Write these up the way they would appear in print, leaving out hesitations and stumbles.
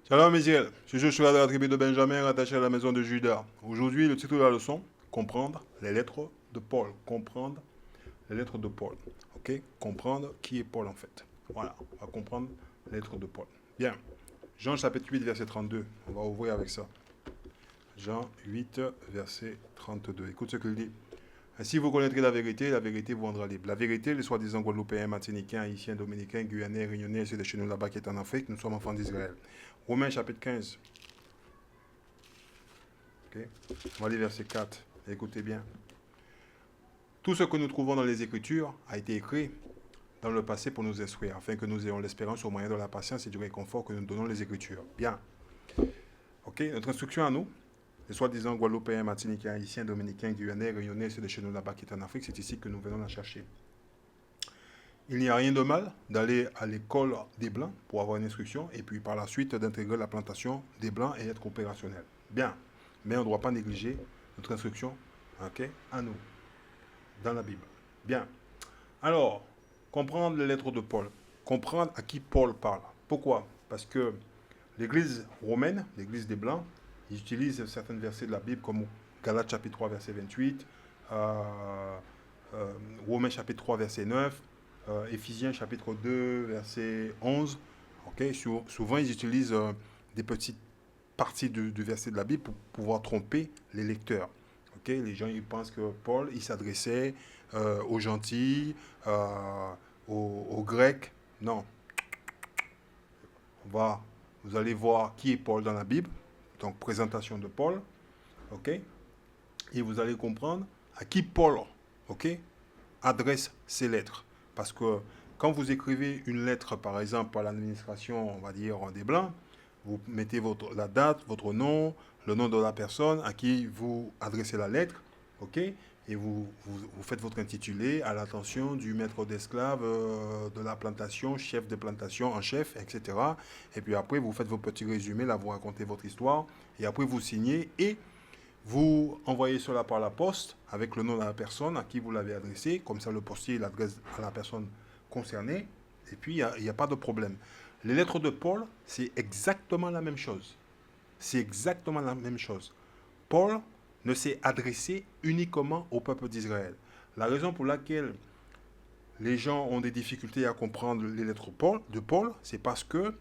Shalom Israël, je suis Joshua de la tribu de Benjamin, rattaché à la maison de Judas. Aujourd'hui, le titre de la leçon, comprendre les lettres de Paul. Comprendre les lettres de Paul. Ok? Comprendre qui est Paul en fait. Voilà, on va comprendre les lettres de Paul. Bien. Jean chapitre 8, verset 32. On va ouvrir avec ça. Jean 8, verset 32. Écoute ce qu'il dit. Ainsi vous connaîtrez la vérité vous rendra libre. La vérité, les soi-disant Guadeloupéens, Martiniquais, Haïtiens, Dominicains, Guyanais, Réunionnais, ceux de chez nous là-bas qui est en Afrique, nous sommes enfants d'Israël. Romains chapitre 15. Okay. On va lire verset 4. Écoutez bien. Tout ce que nous trouvons dans les Écritures a été écrit dans le passé pour nous instruire, afin que nous ayons l'espérance au moyen de la patience et du réconfort que nous donnons les Écritures. Bien. Ok. Notre instruction à nous, les soi-disant Guadeloupéens, Martiniquais, Haïtiens, Dominicains, Guyanais, Réunionnais, ceux de chez nous là-bas qui est en Afrique, c'est ici que nous venons la chercher. Il n'y a rien de mal d'aller à l'école des Blancs pour avoir une instruction et puis par la suite d'intégrer la plantation des Blancs et être opérationnel. Bien, mais on ne doit pas négliger notre instruction, ok, à nous, dans la Bible. Bien, alors, comprendre les lettres de Paul, comprendre à qui Paul parle. Pourquoi? Parce que l'Église romaine, l'Église des Blancs, ils utilisent certains versets de la Bible comme Galates chapitre 3 verset 28, Romains chapitre 3 verset 9, Éphésiens chapitre 2 verset 11. Okay? Souvent ils utilisent des petites parties du verset de la Bible pour pouvoir tromper les lecteurs. Okay? Les gens ils pensent que Paul il s'adressait aux gentils, aux Grecs. Non. Vous allez voir qui est Paul dans la Bible. Donc présentation de Paul. Ok? Et vous allez comprendre à qui Paul, ok, adresse ses lettres. Parce que quand vous écrivez une lettre, par exemple, à l'administration, on va dire, des Blancs, vous mettez la date, votre nom, le nom de la personne à qui vous adressez la lettre, ok, et vous faites votre intitulé à l'attention du maître d'esclaves de la plantation, chef de plantation en chef, etc. Et puis après, vous faites vos petits résumés, là, vous racontez votre histoire, et après, vous signez, et vous envoyez cela par la poste avec le nom de la personne à qui vous l'avez adressé. Comme ça, le postier l'adresse à la personne concernée. Et puis, il n'y a pas de problème. Les lettres de Paul, c'est exactement la même chose. C'est exactement la même chose. Paul ne s'est adressé uniquement au peuple d'Israël. La raison pour laquelle les gens ont des difficultés à comprendre les lettres de Paul, c'est parce que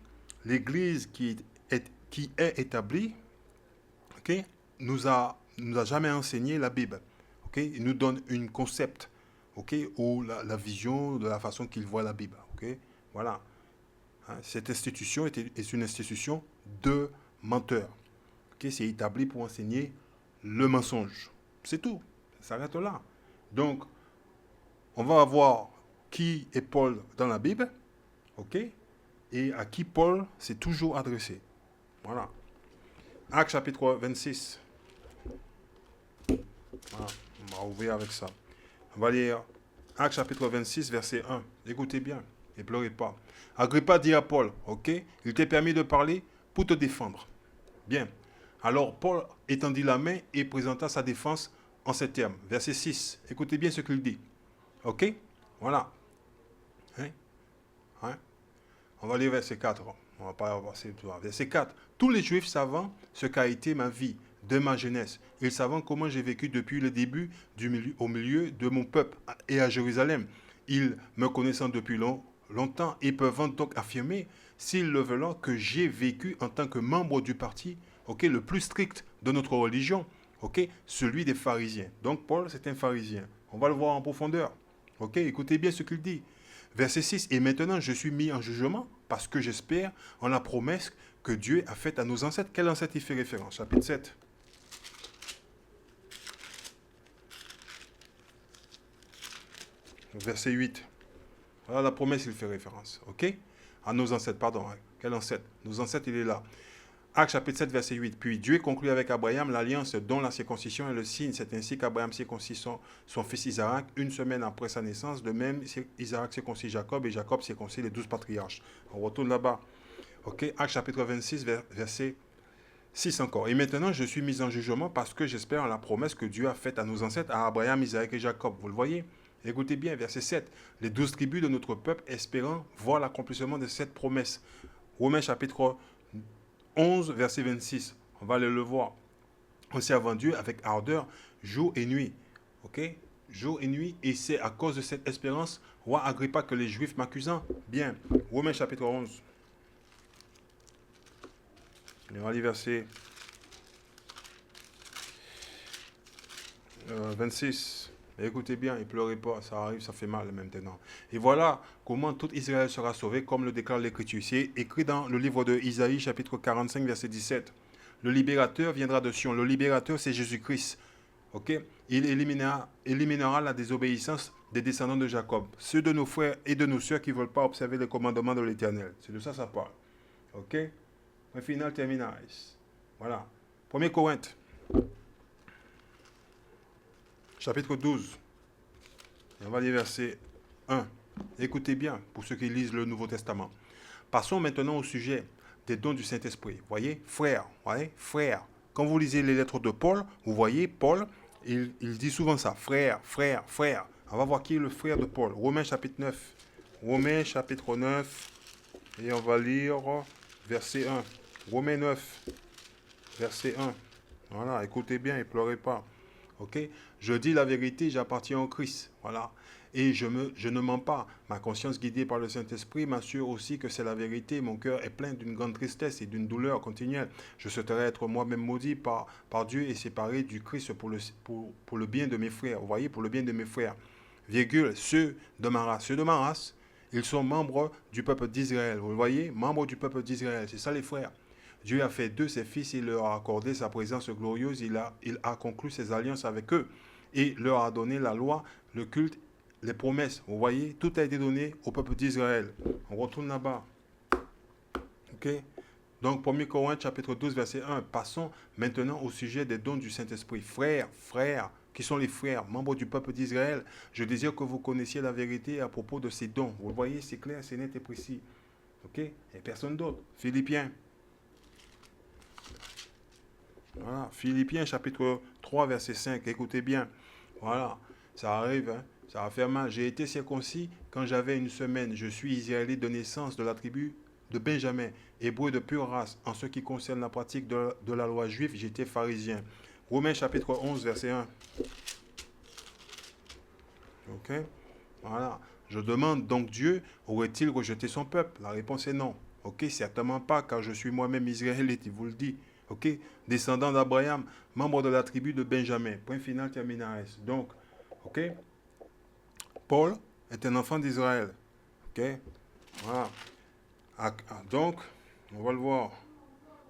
l'Église qui est établie, ok, nous a jamais enseigné la Bible. Ok, il nous donne un concept, ok, ou la vision de la façon qu'il voit la Bible. Ok, voilà. Hein, cette institution est une institution de menteurs. Ok, c'est établi pour enseigner le mensonge. C'est tout. Ça s'arrête là. Donc, on va voir qui est Paul dans la Bible, ok, et à qui Paul s'est toujours adressé. Voilà. Acte chapitre 26. Voilà. On va ouvrir avec ça. On va lire Acte chapitre 26, verset 1. Écoutez bien et pleurez pas. Agrippa dit à Paul, ok, il t'est permis de parler pour te défendre. Bien. Alors Paul étendit la main et présenta sa défense en ces termes. Verset 6. Écoutez bien ce qu'il dit. Ok? Voilà. Hein? Hein? On va lire verset 4. On va pas passer tout. Verset 4. Tous les Juifs savant ce qu'a été ma vie de ma jeunesse, ils savant comment j'ai vécu depuis le début au milieu de mon peuple et à Jérusalem, ils me connaissant depuis longtemps et peuvent donc affirmer, s'ils le veulent, que j'ai vécu en tant que membre du parti, ok, le plus strict de notre religion, ok, celui des pharisiens. Donc Paul, c'est un pharisien. On va le voir en profondeur. Ok, écoutez bien ce qu'il dit. Verset 6. Et maintenant je suis mis en jugement parce que j'espère en la promesse que Dieu a faite à nos ancêtres. Quel ancêtre il fait référence? Chapitre 7. Verset 8. Voilà la promesse, il fait référence. Ok? À nos ancêtres, pardon. Quel ancêtre? Nos ancêtres, il est là. Acte chapitre 7, verset 8. Puis Dieu conclut avec Abraham l'alliance dont la circoncision est le signe. C'est ainsi qu'Abraham circoncit son fils Isaac une semaine après sa naissance. De même, Isaac circoncit Jacob et Jacob circoncit les 12 patriarches. On retourne là-bas. Ok? Acte chapitre 26, verset 6 encore. Et maintenant, je suis mis en jugement parce que j'espère en la promesse que Dieu a faite à nos ancêtres, à Abraham, Isaac et Jacob. Vous le voyez? Écoutez bien, verset 7. Les 12 tribus de notre peuple espérant voir l'accomplissement de cette promesse. Romains chapitre 11, verset 26. On va aller le voir. On servant Dieu avec ardeur, jour et nuit. Ok? Jour et nuit. Et c'est à cause de cette espérance, roi Agrippa, que les Juifs m'accusant. Bien. Romains chapitre 11. On va lire verset 26. Écoutez bien, ne pleurez pas, ça arrive, ça fait mal maintenant. Et voilà comment tout Israël sera sauvé, comme le déclare l'Écriture. C'est écrit dans le livre de Isaïe, chapitre 45, verset 17. Le libérateur viendra de Sion. Le libérateur, c'est Jésus-Christ. Ok? Il éliminera la désobéissance des descendants de Jacob, ceux de nos frères et de nos sœurs qui ne veulent pas observer les commandements de l'Éternel. C'est de ça que ça parle. Ok? Point final, terminais. Voilà. 1 Corinthe, chapitre 12. Et on va lire verset 1. Écoutez bien, pour ceux qui lisent le Nouveau Testament. Passons maintenant au sujet des dons du Saint-Esprit. Voyez, frère, frère. Quand vous lisez les lettres de Paul, vous voyez, Paul, il dit souvent ça, frère, frère, frère. On va voir qui est le frère de Paul. Romains chapitre 9. Romains chapitre 9. Et on va lire verset 1. Romains 9, verset 1. Voilà, écoutez bien et pleurez pas. Ok? Je dis la vérité, j'appartiens au Christ. Voilà. Et je ne mens pas. Ma conscience guidée par le Saint-Esprit m'assure aussi que c'est la vérité. Mon cœur est plein d'une grande tristesse et d'une douleur continuelle. Je souhaiterais être moi-même maudit par Dieu et séparé du Christ pour le bien de mes frères. Vous voyez, pour le bien de mes frères. Virgule, ceux de ma race. Ceux de ma race, ils sont membres du peuple d'Israël. Vous le voyez? Membres du peuple d'Israël. C'est ça les frères. Dieu a fait d'eux ses fils, il leur a accordé sa présence glorieuse, il a conclu ses alliances avec eux et leur a donné la loi, le culte, les promesses. Vous voyez, tout a été donné au peuple d'Israël. On retourne là-bas. Ok? Donc, 1 Corinthiens chapitre 12, verset 1. Passons maintenant au sujet des dons du Saint-Esprit. Frères, frères, qui sont les frères, membres du peuple d'Israël, je désire que vous connaissiez la vérité à propos de ces dons. Vous voyez, c'est clair, c'est net et précis. Ok? Et personne d'autre. Philippiens. Voilà, Philippiens chapitre 3 verset 5, écoutez bien. Voilà, ça arrive, hein, ça va faire mal. J'ai été circoncis quand j'avais une semaine. Je suis israélite de naissance de la tribu de Benjamin, hébreu de pure race. En ce qui concerne la pratique de la loi juive, j'étais pharisien. Romains chapitre 11 verset 1. Ok, voilà. Je demande donc Dieu, aurait-il rejeté son peuple? La réponse est non. Ok, certainement pas, car je suis moi-même israélite, il vous le dit. Ok, descendant d'Abraham, membre de la tribu de Benjamin. Point final, terminaire. Donc, ok, Paul est un enfant d'Israël. Ok, voilà. Donc, on va le voir.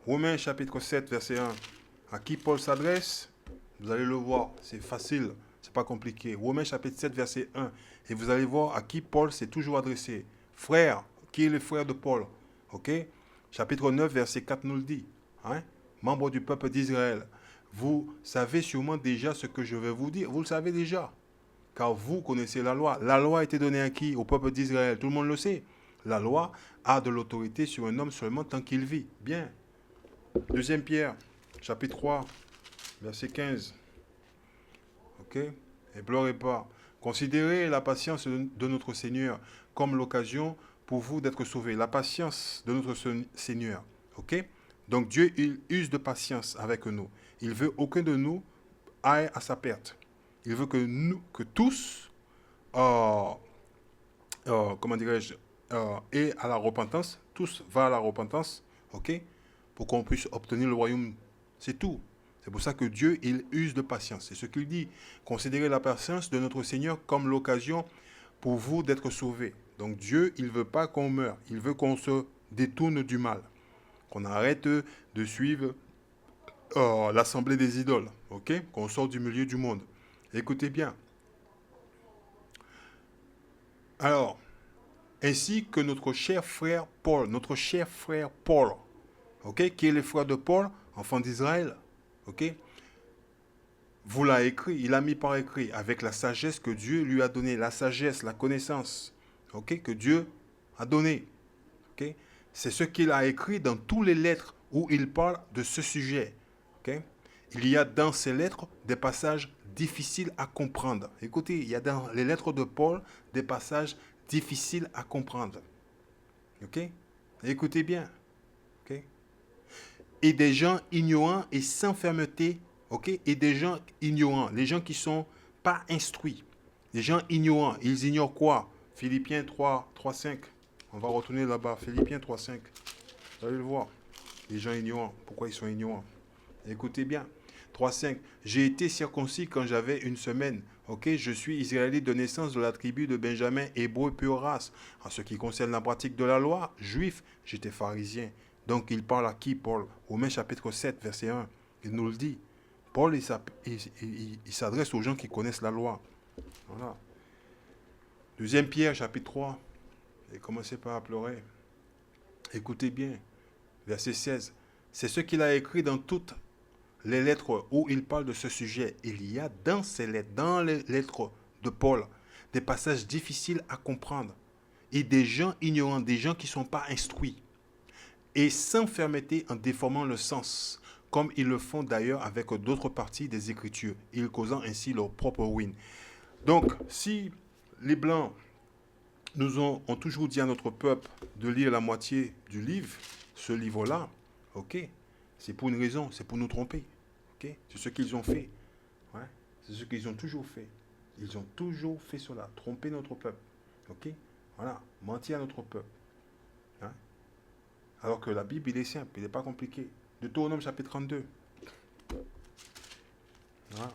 Romains chapitre 7, verset 1. À qui Paul s'adresse? Vous allez le voir, c'est facile, c'est pas compliqué. Romains chapitre 7, verset 1. Et vous allez voir à qui Paul s'est toujours adressé. Frère, qui est le frère de Paul? Ok, chapitre 9, verset 4 nous le dit. Hein? Membre du peuple d'Israël. Vous savez sûrement déjà ce que je vais vous dire. Vous le savez déjà. Car vous connaissez la loi. La loi a été donnée à qui? Au peuple d'Israël. Tout le monde le sait. La loi a de l'autorité sur un homme seulement tant qu'il vit. Bien. 2 Pierre, chapitre 3, verset 15. Ok? Et pleurez pas. Considérez la patience de notre Seigneur comme l'occasion pour vous d'être sauvés. La patience de notre Seigneur. Ok? Donc Dieu, il use de patience avec nous. Il veut aucun de nous aille à sa perte. Il veut que nous, que tous, comment dirais-je, aient à la repentance. Tous va à la repentance. Ok? Pour qu'on puisse obtenir le royaume. C'est tout. C'est pour ça que Dieu, il use de patience. C'est ce qu'il dit. Considérez la patience de notre Seigneur comme l'occasion pour vous d'être sauvés. Donc Dieu, il ne veut pas qu'on meure. Il veut qu'on se détourne du mal. Qu'on arrête de suivre l'assemblée des idoles. Ok? Qu'on sorte du milieu du monde. Écoutez bien. Alors, ainsi que notre cher frère Paul, ok, qui est le frère de Paul, enfant d'Israël, ok, vous l'a écrit, il a mis par écrit, avec la sagesse que Dieu lui a donnée, la sagesse, la connaissance, ok, que Dieu a donnée, ok, c'est ce qu'il a écrit dans toutes les lettres où il parle de ce sujet, ok. Il y a dans ces lettres des passages difficiles à comprendre. Écoutez, il y a dans les lettres de Paul des passages difficiles à comprendre, ok. Écoutez bien, ok. et des gens ignorants et sans fermeté, ok, et des gens ignorants, les gens qui ne sont pas instruits, les gens ignorants, ils ignorent quoi? Philippiens 3:5. On va retourner là-bas, Philippiens 3:5. Vous allez le voir. Les gens ignorants, pourquoi ils sont ignorants? Écoutez bien. 3:5. J'ai été circoncis quand j'avais une semaine. Ok, je suis israélite de naissance de la tribu de Benjamin, hébreu pure race. En ce qui concerne la pratique de la loi, juif, j'étais pharisien. Donc il parle à qui, Paul? Romains chapitre 7, verset 1. Il nous le dit. Paul, il s'adresse aux gens qui connaissent la loi. Voilà. Deuxième Pierre, chapitre 3. Et commencez pas à pleurer. Écoutez bien. Verset 16. C'est ce qu'il a écrit dans toutes les lettres où il parle de ce sujet. Il y a dans ces lettres, dans les lettres de Paul, des passages difficiles à comprendre. Et des gens ignorants, des gens qui ne sont pas instruits. Et sans fermeté en déformant le sens, comme ils le font d'ailleurs avec d'autres parties des Écritures, ils causant ainsi leur propre ruine. Donc, si les Blancs ont toujours dit à notre peuple de lire la moitié du livre, ce livre-là, ok, c'est pour une raison, c'est pour nous tromper. Okay? C'est ce qu'ils ont fait. Ouais? C'est ce qu'ils ont toujours fait. Ils ont toujours fait cela, tromper notre peuple. Ok? Voilà, mentir à notre peuple. Hein? Alors que la Bible, il est simple, il n'est pas compliqué. Deutéronome chapitre 32. Voilà.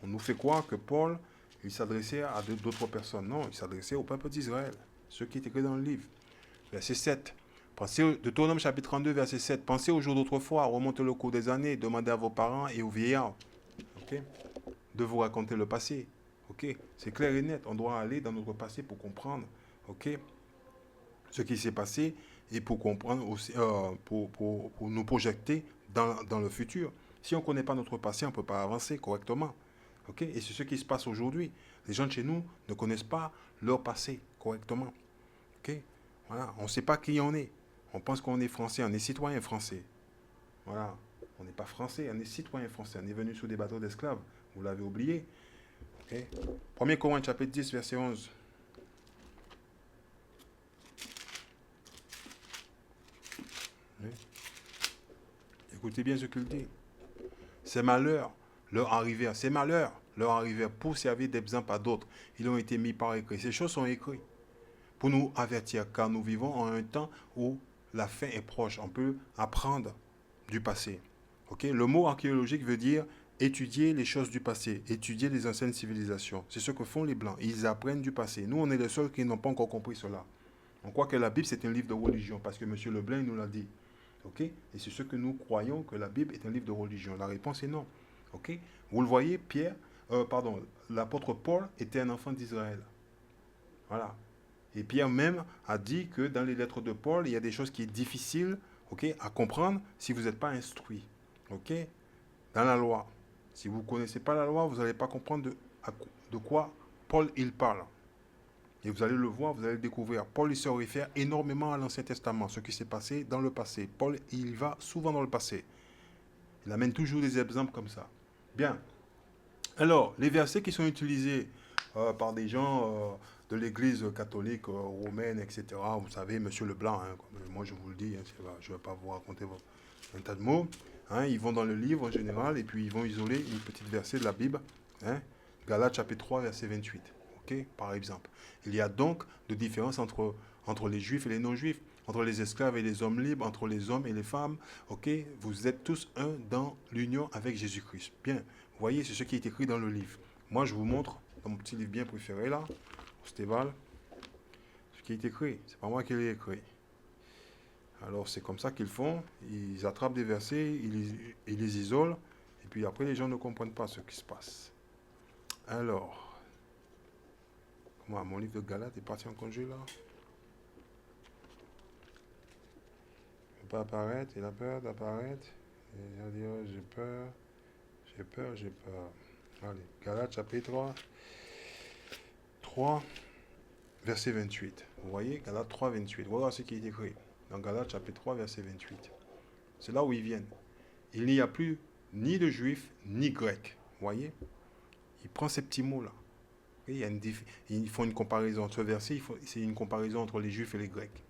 On nous fait croire que Paul, il s'adressait à d'autres personnes. Non, il s'adressait au peuple d'Israël. Ce qui est écrit dans le livre. Verset 7. Deutéronome chapitre 32, verset 7. Pensez aux jours d'autrefois, remontez le cours des années, demandez à vos parents et aux vieillards, okay, de vous raconter le passé. Okay? C'est clair et net. On doit aller dans notre passé pour comprendre, okay, ce qui s'est passé et pour comprendre aussi, pour nous projeter dans le futur. Si on ne connaît pas notre passé, on ne peut pas avancer correctement. Okay? Et c'est ce qui se passe aujourd'hui. Les gens de chez nous ne connaissent pas leur passé correctement. Okay? Voilà. On ne sait pas qui on est. On pense qu'on est français, on est citoyen français. Voilà. On n'est pas français, on est citoyen français. On est venu sous des bateaux d'esclaves. Vous l'avez oublié. Okay? 1 Corinthiens chapitre 10, verset 11. Oui. Écoutez bien ce qu'il dit. Ces malheurs leur arrivèrent. Ces malheurs leur arrivèrent pour servir d'exemple à d'autres. Ils ont été mis par écrit. Ces choses sont écrites pour nous avertir, car nous vivons en un temps où la fin est proche. On peut apprendre du passé. Okay? Le mot archéologique veut dire étudier les choses du passé, étudier les anciennes civilisations. C'est ce que font les Blancs. Ils apprennent du passé. Nous, on est les seuls qui n'ont pas encore compris cela. On croit que la Bible, c'est un livre de religion, parce que M. Leblanc nous l'a dit. Okay? Et c'est ce que nous croyons, que la Bible est un livre de religion. La réponse est non. Okay? Vous le voyez, l'apôtre Paul était un enfant d'Israël. Voilà. Et Pierre même a dit que dans les lettres de Paul, il y a des choses qui sont difficiles, okay, à comprendre si vous n'êtes pas instruit. Okay? Dans la loi. Si vous ne connaissez pas la loi, vous n'allez pas comprendre de quoi Paul il parle. Et vous allez le voir, vous allez le découvrir. Paul il se réfère énormément à l'Ancien Testament, ce qui s'est passé dans le passé. Paul il va souvent dans le passé. Il amène toujours des exemples comme ça. Bien. Alors, les versets qui sont utilisés par des gens de l'Église catholique romaine, etc. Vous savez, Monsieur Leblanc, hein, moi je vous le dis, hein, je ne vais pas vous raconter un tas de mots. Hein, ils vont dans le livre en général et puis ils vont isoler une petite verset de la Bible. Hein, Galates chapitre 3, verset 28. Okay, par exemple. Il y a donc de différence entre les juifs et les non-juifs, entre les esclaves et les hommes libres, entre les hommes et les femmes. Okay, vous êtes tous un dans l'union avec Jésus-Christ. Bien, vous voyez, c'est ce qui est écrit dans le livre. Moi, je vous montre, dans mon petit livre bien préféré là, Stéval, ce qui est écrit. C'est pas moi qui l'ai écrit. Alors, c'est comme ça qu'ils font. Ils attrapent des versets, ils les isolent, et puis après, les gens ne comprennent pas ce qui se passe. Alors, moi, mon livre de Galates est parti en congé là. Il ne peut pas apparaître, il a peur d'apparaître. Il va dire, j'ai peur. Allez, Galates chapitre 3, verset 28. Vous voyez, Galates 3, 28. Voilà ce qui est écrit dans Galates chapitre 3, verset 28. C'est là où ils viennent. Il n'y a plus ni de juifs, ni grecs. Vous voyez? Il prend ces petits mots-là. Ils font une comparaison. Ce verset, c'est une comparaison entre les juifs et les grecs.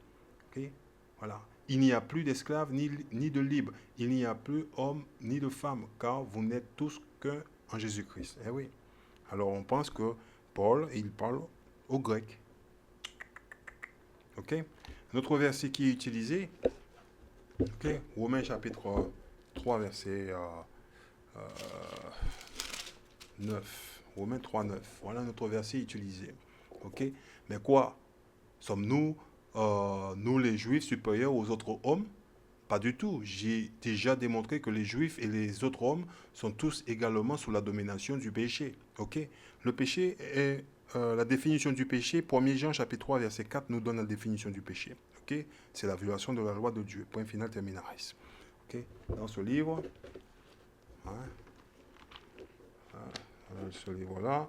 Okay? Voilà. il n'y a plus d'esclaves ni de libres. Il n'y a plus homme ni de femme, car vous n'êtes tous qu'un en Jésus-Christ. Eh oui. Alors on pense que Paul, il parle aux Grecs. Ok. Notre verset qui est utilisé, ok, Romains chapitre 3, verset 9. Romains 3, 9. Voilà notre verset utilisé. Ok. Mais quoi? Sommes-nous, nous les Juifs, supérieurs aux autres hommes? Pas du tout. J'ai déjà démontré que les Juifs et les autres hommes sont tous également sous la domination du péché. Ok. Le péché est la définition du péché. 1 Jean chapitre 3 verset 4 nous donne la définition du péché. Ok. C'est la violation de la loi de Dieu. Point final terminaris. Ok. Dans ce livre, hein, dans ce livre-là,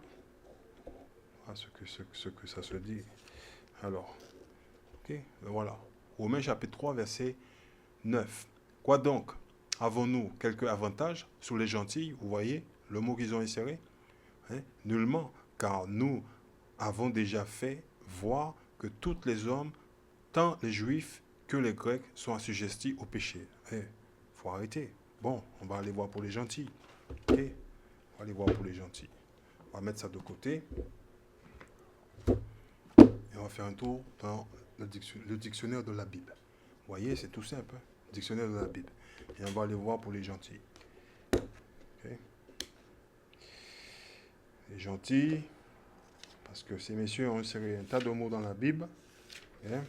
voilà ce que ça se dit. Alors, ok. Voilà. Romains chapitre 3 verset 9. Quoi donc? Avons-nous quelques avantages sur les gentils? Vous voyez le mot qu'ils ont inséré? Hein? Nullement, car nous avons déjà fait voir que tous les hommes, tant les juifs que les grecs, sont assujettis au péché. Il faut arrêter. Bon, on va aller voir pour les gentils. Ok. On va aller voir pour les gentils. On va mettre ça de côté. Et on va faire un tour dans le dictionnaire de la Bible. Vous voyez, c'est tout simple. Hein? Dictionnaire de la Bible. Et on va aller voir pour les gentils. Okay. Les gentils, parce que ces messieurs ont inséré un tas de mots dans la Bible. Okay.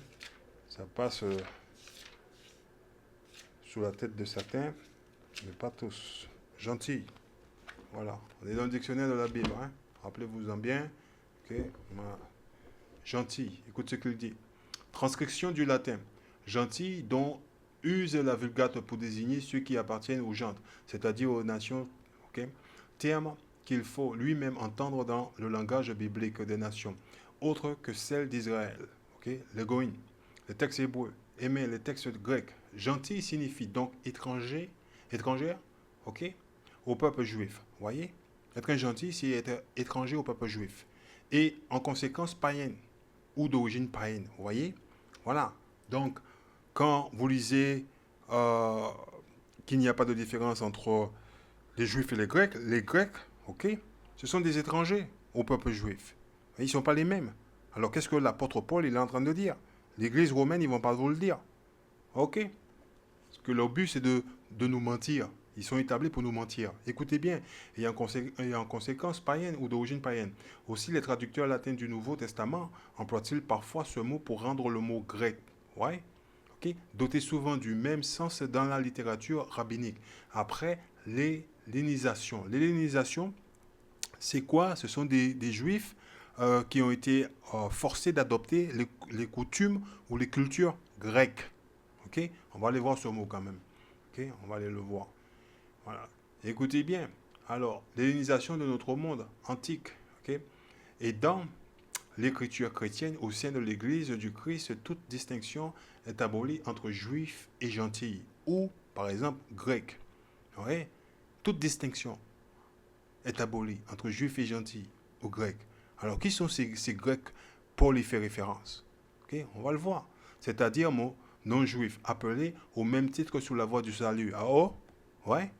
Ça passe sous la tête de certains, mais pas tous. Gentils. Voilà. On est dans le dictionnaire de la Bible. Hein. Rappelez-vous-en bien. Okay. Gentil. Écoute ce qu'il dit. Transcription du latin. Gentil, dont use la Vulgate pour désigner ceux qui appartiennent aux gentes, c'est-à-dire aux nations, okay? Terme qu'il faut lui-même entendre dans le langage biblique des nations, autre que celle d'Israël. Okay? Les Goïnes, les textes hébreux, mais les textes grecs. Gentil signifie donc étranger, étrangère, okay? Au peuple juif. Voyez? Être un gentil, c'est être étranger au peuple juif. Et en conséquence païenne, ou d'origine païenne. Vous voyez? Voilà. Donc, quand vous lisez qu'il n'y a pas de différence entre les Juifs et les Grecs, ok, ce sont des étrangers au peuple juif. Ils ne sont pas les mêmes. Alors, qu'est-ce que l'apôtre Paul il est en train de dire? L'Église romaine, ils ne vont pas vous le dire. Ok? Parce que leur but, c'est de nous mentir. Ils sont établis pour nous mentir. Écoutez bien. Et en conséquence, païenne ou d'origine païenne. Aussi, les traducteurs latins du Nouveau Testament emploient-ils parfois ce mot pour rendre le mot grec. Ouais? Okay? Doté souvent du même sens dans la littérature rabbinique. Après, l'hellénisation. L'hellénisation, c'est quoi? Ce sont des juifs qui ont été forcés d'adopter les coutumes ou les cultures grecques. Okay? On va aller voir ce mot quand même. Okay? On va aller le voir. Voilà. Écoutez bien. Alors, l'hellénisation de notre monde antique. Okay? Et dans l'écriture chrétienne, au sein de l'Église du Christ, toute distinction est abolie entre juifs et gentils, ou, par exemple, grecs. Ouais? Toute distinction est abolie entre juifs et gentils, ou grecs. Alors, qui sont ces grecs? Paul y fait référence. Okay? On va le voir. C'est-à-dire, non-juifs, appelés au même titre sous la voie du salut. Ah oh? Ouais?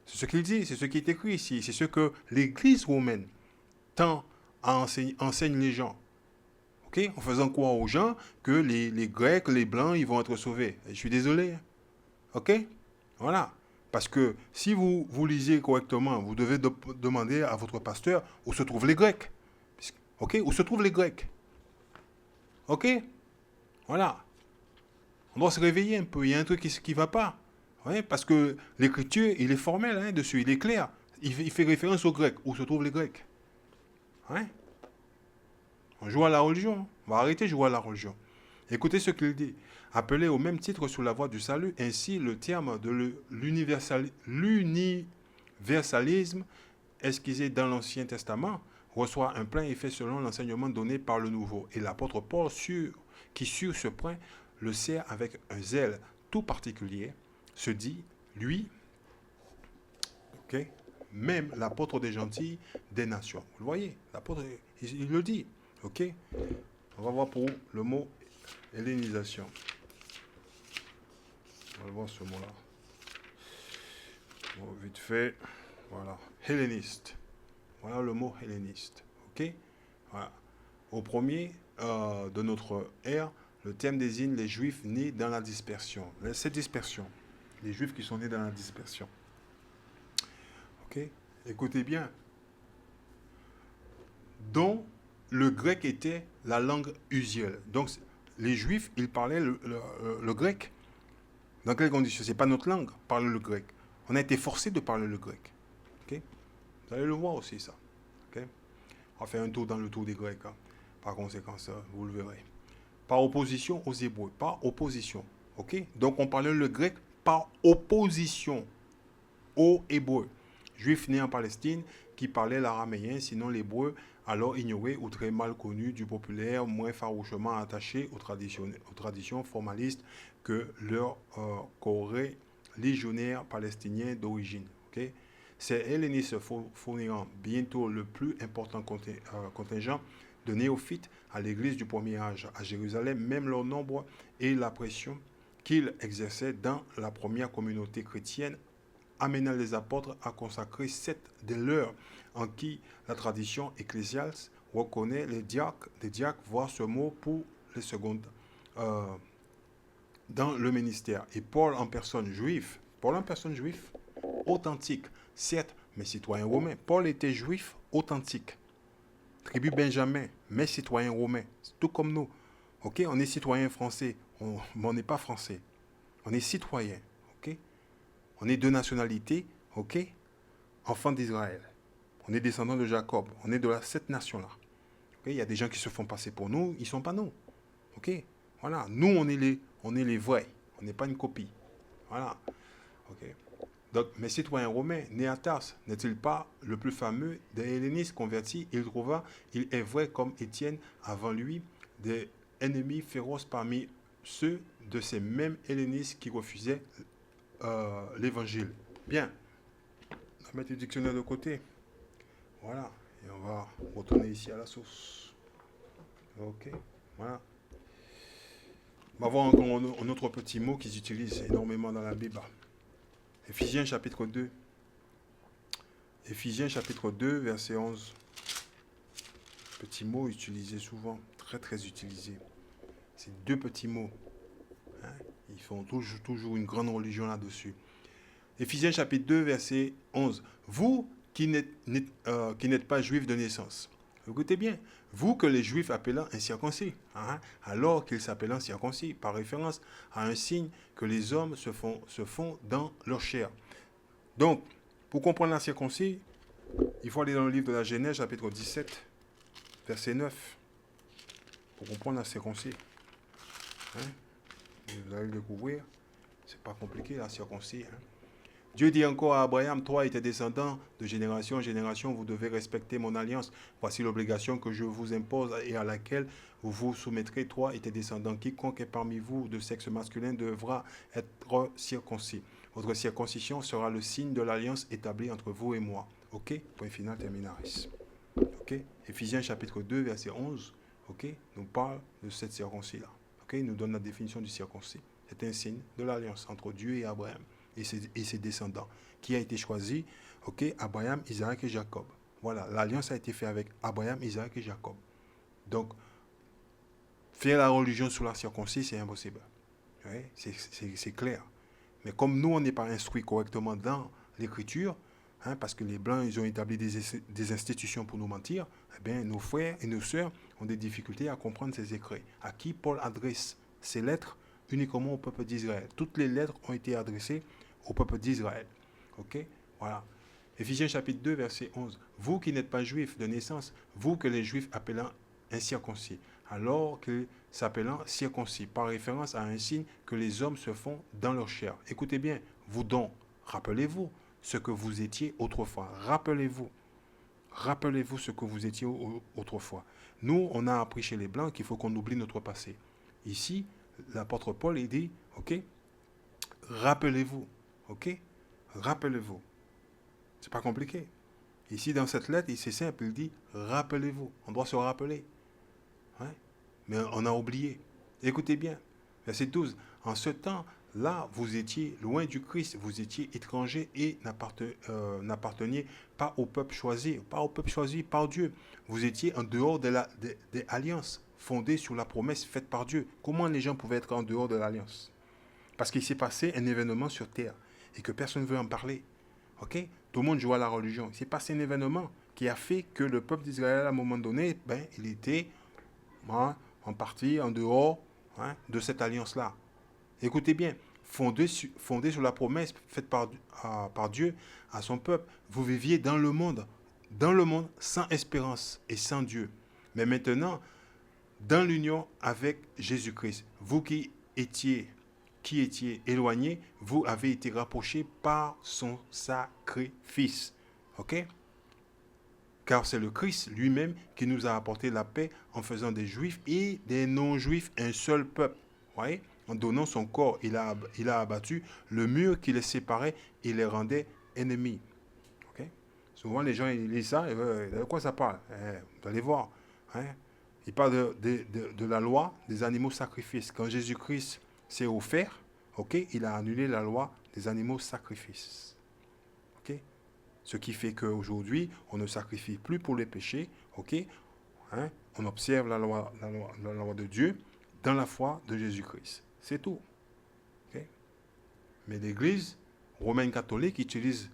C'est ce qu'il dit, c'est ce qui est écrit ici. C'est ce que l'Église romaine tend à enseigne les gens. Okay? En faisant croire aux gens que les Grecs, les Blancs, ils vont être sauvés. Et je suis désolé. Ok? Voilà. Parce que si vous lisez correctement, vous devez demander à votre pasteur où se trouvent les Grecs. Ok? Où se trouvent les Grecs? Ok? Voilà. On doit se réveiller un peu. Il y a un truc qui ne va pas. Ouais? Parce que l'écriture, il est formel hein, dessus, il est clair. Il fait référence aux Grecs. Où se trouvent les Grecs? Ouais? On joue à la religion. On va arrêter de jouer à la religion. Écoutez ce qu'il dit. Appelé au même titre sous la voie du salut, ainsi le terme de l'universalisme esquissé dans l'Ancien Testament reçoit un plein effet selon l'enseignement donné par le Nouveau. Et l'apôtre Paul, qui sur ce point le sert avec un zèle tout particulier, se dit, lui, ok, même l'apôtre des gentils des nations. Vous le voyez, l'apôtre, il le dit. Ok. On va voir pour le mot hellénisation. On va voir ce mot-là. Bon, vite fait. Voilà. Helléniste. Voilà le mot helléniste. OK? Voilà. Au premier de notre ère, le terme désigne les Juifs nés dans la dispersion. Cette dispersion. Les Juifs qui sont nés dans la dispersion. OK? Écoutez bien. Dont le grec était la langue usuelle. Donc, les Juifs, ils parlaient le grec. Dans quelles conditions? Ce n'est pas notre langue, parler le grec. On a été forcé de parler le grec. Okay? Vous allez le voir aussi, ça. Okay? On va faire un tour dans le tour des Grecs. Hein. Par conséquent, ça, vous le verrez. Par opposition aux Hébreux. Par opposition. Okay? Donc, on parlait le grec par opposition aux Hébreux. Juifs nés en Palestine qui parlaient l'araméen, sinon l'hébreu, alors ignoré ou très mal connu du populaire, moins farouchement attaché aux traditions formalistes que leur qu'auraient légionnaires palestiniens d'origine. Okay? Ces hellénistes fourniront bientôt le plus important contingent de néophytes à l'église du premier âge à Jérusalem, même leur nombre et la pression qu'ils exerçaient dans la première communauté chrétienne amena les apôtres à consacrer 7 des leurs en qui la tradition ecclésiale reconnaît les diacres, voire ce mot pour les secondes dans le ministère. Et Paul en personne juif, authentique, certes, mais citoyen romain. Paul était juif authentique, tribu Benjamin, mais citoyen romain, tout comme nous. Ok, on est citoyen français, mais on n'est pas français, on est citoyen. Ok. On est de nationalité, ok? Enfant d'Israël. On est descendant de Jacob. On est de cette nation-là. Okay? Il y a des gens qui se font passer pour nous, ils ne sont pas nous. Ok? Voilà. Nous, on est les vrais. On n'est pas une copie. Voilà. Ok. Donc, mes citoyens romains, nés à Tarse, n'est-il pas le plus fameux des hellénistes convertis? Il est vrai comme Étienne avant lui, des ennemis féroces parmi ceux de ces mêmes hellénistes qui refusaient l'évangile. Bien. On va mettre le dictionnaire de côté. Voilà. Et on va retourner ici à la source. Ok. Voilà. On va voir encore un autre petit mot qu'ils utilisent énormément dans la Bible. Éphésiens chapitre 2. Éphésiens chapitre 2, verset 11. Petit mot utilisé souvent. Très très utilisé. C'est deux petits mots. Hein? Ils font toujours une grande religion là-dessus. Éphésiens chapitre 2, verset 11. Vous qui n'êtes pas juifs de naissance. Écoutez bien. Vous que les juifs appelant incirconcis, hein, alors qu'ils s'appellent circoncis, par référence à un signe que les hommes se font dans leur chair. Donc, pour comprendre la circoncis, il faut aller dans le livre de la Genèse, chapitre 17, verset 9. Pour comprendre la circoncis. Hein, vous allez le découvrir. C'est pas compliqué, la circoncis. Hein. Dieu dit encore à Abraham, toi et tes descendants, de génération en génération, vous devez respecter mon alliance. Voici l'obligation que je vous impose et à laquelle vous vous soumettrez, toi et tes descendants. Quiconque est parmi vous de sexe masculin devra être circoncis. Votre circoncision sera le signe de l'alliance établie entre vous et moi. Ok? Point final, terminaris. Ok? Éphésiens chapitre 2, verset 11, ok? Nous parle de cette circoncis-là. Ok? Nous donne la définition du circoncis. C'est un signe de l'alliance entre Dieu et Abraham. Et ses descendants, qui a été choisi, ok, Abraham, Isaac et Jacob. Voilà, l'alliance a été faite avec Abraham, Isaac et Jacob. Donc, faire la religion sous la circoncis, c'est impossible. Ouais, c'est clair. Mais comme nous, on n'est pas instruits correctement dans l'écriture, hein, parce que les Blancs, ils ont établi des institutions pour nous mentir, eh bien, nos frères et nos sœurs ont des difficultés à comprendre ces écrits. À qui Paul adresse ces lettres? Uniquement au peuple d'Israël. Toutes les lettres ont été adressées au peuple d'Israël. Ok? Voilà. Éphésiens chapitre 2, verset 11. Vous qui n'êtes pas juifs de naissance, vous que les juifs appelant incirconcis, alors qu'ils s'appelant circoncis, par référence à un signe que les hommes se font dans leur chair. Écoutez bien, vous donc, rappelez-vous ce que vous étiez autrefois. Rappelez-vous ce que vous étiez autrefois. Nous, on a appris chez les Blancs qu'il faut qu'on oublie notre passé. Ici, l'apôtre Paul, il dit, ok, rappelez-vous, ok, rappelez-vous. C'est pas compliqué. Ici, dans cette lettre, c'est simple, il dit, rappelez-vous. On doit se rappeler. Hein? Mais on a oublié. Écoutez bien, verset 12. En ce temps, là, vous étiez loin du Christ, vous étiez étranger et n'apparteniez pas au peuple choisi, pas au peuple choisi par Dieu. Vous étiez en dehors des alliances fondées sur la promesse faite par Dieu. Comment les gens pouvaient être en dehors de l'alliance? Parce qu'il s'est passé un événement sur terre et que personne ne veut en parler. Ok? Tout le monde joue à la religion. Il s'est passé un événement qui a fait que le peuple d'Israël, à un moment donné, il était en partie en dehors de cette alliance-là. Écoutez bien, fondé sur la promesse faite par Dieu à son peuple, vous viviez dans le monde sans espérance et sans Dieu. Mais maintenant, dans l'union avec Jésus-Christ, vous qui étiez éloignés, vous avez été rapprochés par son sacrifice. Ok? Car c'est le Christ lui-même qui nous a apporté la paix en faisant des Juifs et des non-Juifs un seul peuple. Voyez? En donnant son corps, il a abattu le mur qui les séparait et les rendait ennemis. Okay? Souvent, les gens ils lisent ça, et, de quoi ça parle? Vous allez voir. Hein? Il parle de la loi des animaux sacrifices. Quand Jésus-Christ s'est offert, okay, il a annulé la loi des animaux sacrifices. Okay? Ce qui fait qu'aujourd'hui, on ne sacrifie plus pour les péchés. Okay? Hein? On observe la loi de Dieu dans la foi de Jésus-Christ. C'est tout. Okay? Mais l'Église romaine catholique utilise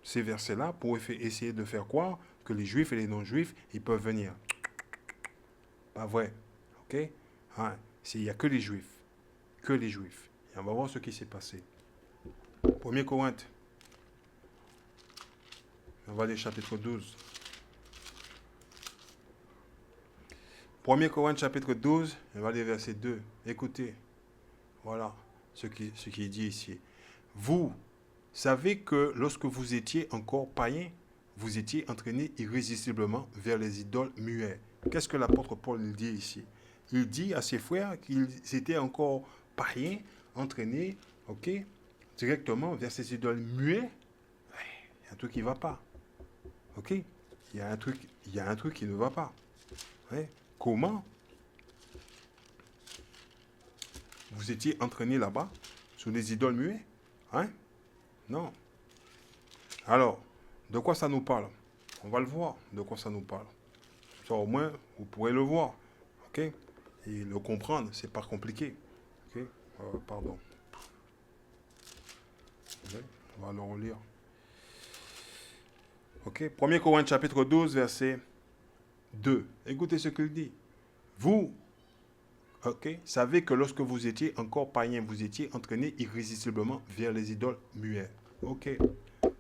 ces versets-là pour essayer de faire croire que les juifs et les non-juifs, ils peuvent venir. Pas vrai. Ok? Hein? Il n'y a que les juifs. Que les juifs. Et on va voir ce qui s'est passé. 1 Corinthe. On va aller chapitre 12. 1 Corinthe chapitre 12, on va aller verset 2. Écoutez. Voilà ce qui est dit ici. Vous savez que lorsque vous étiez encore païens, vous étiez entraînés irrésistiblement vers les idoles muets. Qu'est-ce que l'apôtre Paul dit ici? Il dit à ses frères qu'ils étaient encore païens, entraînés, ok, directement vers ces idoles muets. Il y a un truc qui ne va pas. Ok? Il y a un truc qui ne va pas. Ouais. Comment? Vous étiez entraînés là-bas, sur des idoles muets? Hein? Non. Alors, de quoi ça nous parle? On va le voir, de quoi ça nous parle. Ça, au moins, vous pourrez le voir. Ok? Et le comprendre, c'est pas compliqué. Ok? Pardon. Okay. On va le relire. Ok? 1 Corinthiens chapitre 12, verset 2. Écoutez ce qu'il dit. Vous, ok, savez que lorsque vous étiez encore païens, vous étiez entraînés irrésistiblement vers les idoles muets. Ok.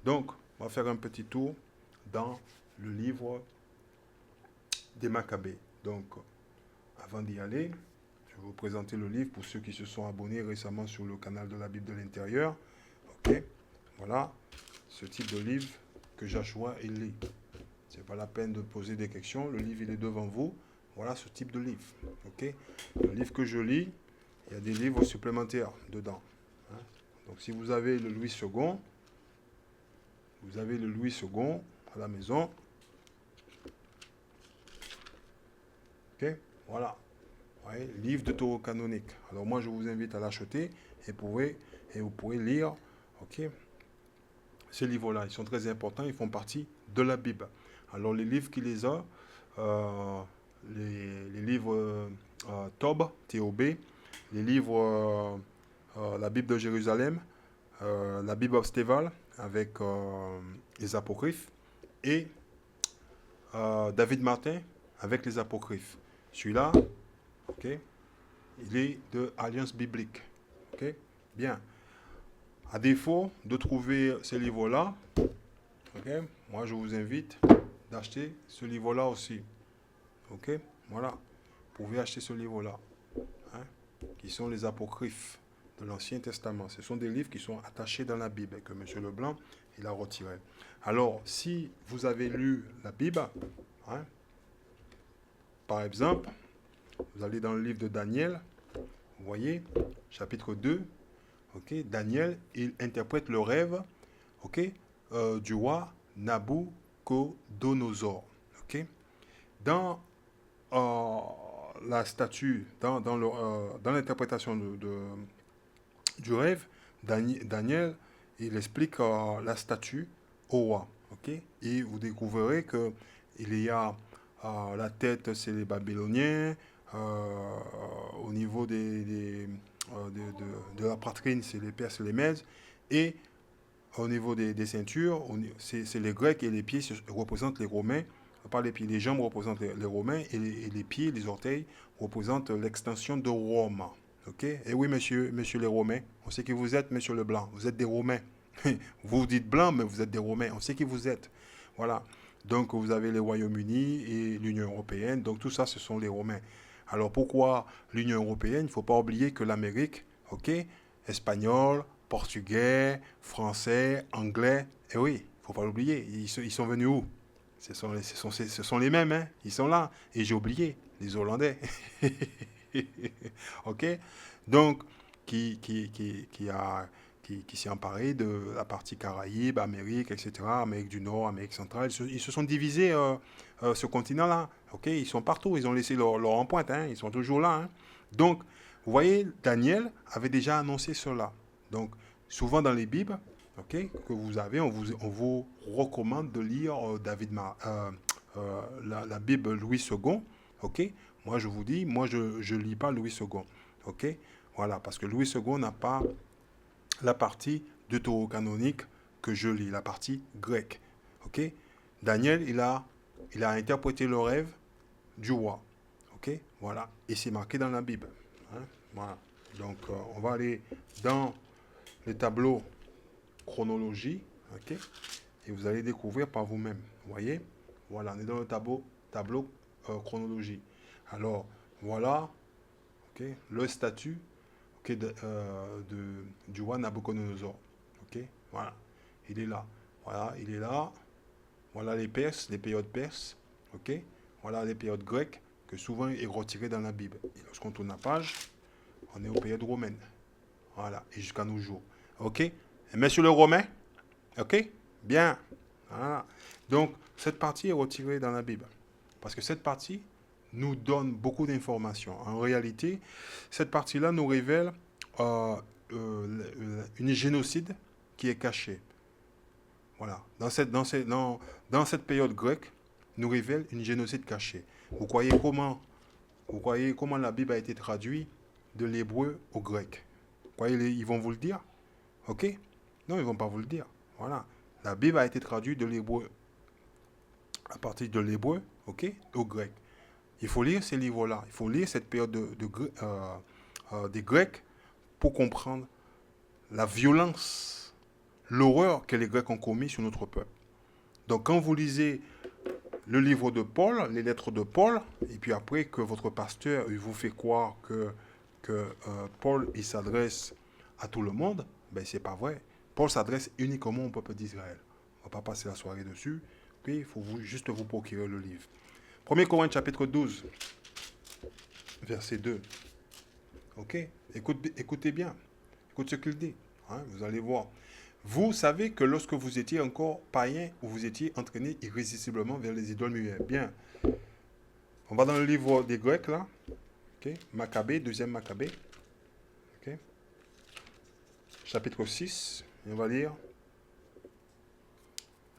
Donc, on va faire un petit tour dans le livre des Maccabées. Donc, avant d'y aller, je vais vous présenter le livre pour ceux qui se sont abonnés récemment sur le canal de la Bible de l'intérieur. Ok. Voilà ce type de livre que Joshua il lit. C'est pas la peine de poser des questions. Le livre il est devant vous. Voilà ce type de livre. Ok. Le livre que je lis, il y a des livres supplémentaires dedans. Hein? Donc si vous avez le Louis II, vous avez le Louis II à la maison. Ok. Voilà. Ouais, livre de taureau canonique. Alors moi je vous invite à l'acheter et vous pourrez lire. Ok. Ces livres-là, ils sont très importants, ils font partie de la Bible. Alors les livres qui les ont, les livres Tob, TOB, les livres la Bible de Jérusalem, la Bible of Stéval avec les apocryphes et David Martin avec les apocryphes. Celui-là, ok, il est de Alliance biblique. Ok, bien. À défaut de trouver ces livres-là, okay, moi je vous invite d'acheter ce livre-là aussi. Ok, voilà. Vous pouvez acheter ce livre-là, hein, qui sont les apocryphes de l'Ancien Testament. Ce sont des livres qui sont attachés dans la Bible et que M. Leblanc, il a retiré. Alors, si vous avez lu la Bible, hein, par exemple, vous allez dans le livre de Daniel, vous voyez, chapitre 2, okay, Daniel, il interprète le rêve, okay, du roi Nabucodonosor. Okay. Dans la statue, dans l'interprétation du rêve, Daniel, il explique la statue au roi. Ok. Et vous découvrirez que il y a la tête, c'est les Babyloniens. Au niveau de la poitrine, c'est les Perses et les Mèdes. Et au niveau des ceintures, c'est les Grecs et les pieds représentent les Romains. Pas les pieds, les jambes représentent les Romains et les pieds, les orteils représentent l'extension de Rome. Ok? Et oui, monsieur les Romains, on sait qui vous êtes, monsieur le Blanc. Vous êtes des Romains. Vous dites blanc, mais vous êtes des Romains. On sait qui vous êtes. Voilà. Donc, vous avez les Royaumes-Unis et l'Union européenne. Donc, tout ça, ce sont les Romains. Alors, pourquoi l'Union européenne? Il ne faut pas oublier que l'Amérique, ok, espagnol, portugais, français, anglais, et oui, il ne faut pas l'oublier. Ils sont venus où? Ce sont les mêmes, hein? Ils sont là. Et j'ai oublié, les Hollandais. Ok? Donc, qui s'est emparé de la partie Caraïbes, Amérique, etc., Amérique du Nord, Amérique centrale. Ils se sont divisés, ce continent-là. Ok? Ils sont partout, ils ont laissé leur empreinte, hein? Ils sont toujours là. Hein? Donc, vous voyez, Daniel avait déjà annoncé cela. Donc, souvent dans les Bibles, ok, que vous avez, on vous recommande de lire la Bible Louis II. Ok? Moi, je vous dis, moi, je ne lis pas Louis II. Ok? Voilà, parce que Louis II n'a pas la partie deutérocanonique que je lis, la partie grecque. Ok? Daniel, il a interprété le rêve du roi. Ok? Voilà. Et c'est marqué dans la Bible. Hein? Voilà. Donc, on va aller dans le tableau chronologie. Ok? Et vous allez découvrir par vous-même. Vous voyez? Voilà, on est dans le tableau chronologie. Alors, voilà, ok, le statut, ok, du roi Nabucodonosor. Ok, voilà, il est là. Voilà, il est là. Voilà les Perses, les périodes perses. Ok, voilà les périodes grecques que souvent est retiré dans la Bible. Et lorsqu'on tourne la page, on est aux périodes romaines. Voilà, et jusqu'à nos jours. Ok, et messieurs le Romain, ok, bien. Voilà. Donc, cette partie est retirée dans la Bible. Parce que cette partie nous donne beaucoup d'informations. En réalité, cette partie-là nous révèle euh, une génocide qui est cachée. Voilà. Dans cette période grecque, nous révèle une génocide cachée. Vous croyez comment la Bible a été traduite de l'hébreu au grec? Vous croyez ils vont vous le dire? Ok? Non, ils ne vont pas vous le dire. Voilà. La Bible a été traduite de l'hébreu à partir de l'hébreu, ok, au grec. Il faut lire ces livres-là. Il faut lire cette période des Grecs pour comprendre la violence, l'horreur que les Grecs ont commis sur notre peuple. Donc quand vous lisez le livre de Paul, les lettres de Paul, et puis après que votre pasteur il vous fait croire que Paul il s'adresse à tout le monde, ben c'est pas vrai. Paul s'adresse uniquement au peuple d'Israël. On ne va pas passer la soirée dessus. Puis il faut juste vous procurer le livre. 1 Corinthiens chapitre 12, verset 2. Ok? Écoutez bien. Écoutez ce qu'il dit. Hein, vous allez voir. Vous savez que lorsque vous étiez encore païen, vous étiez entraîné irrésistiblement vers les idoles muettes. Bien. On va dans le livre des Grecs, là. Ok? Maccabée, deuxième Maccabée. Ok? Chapitre 6. Et on va lire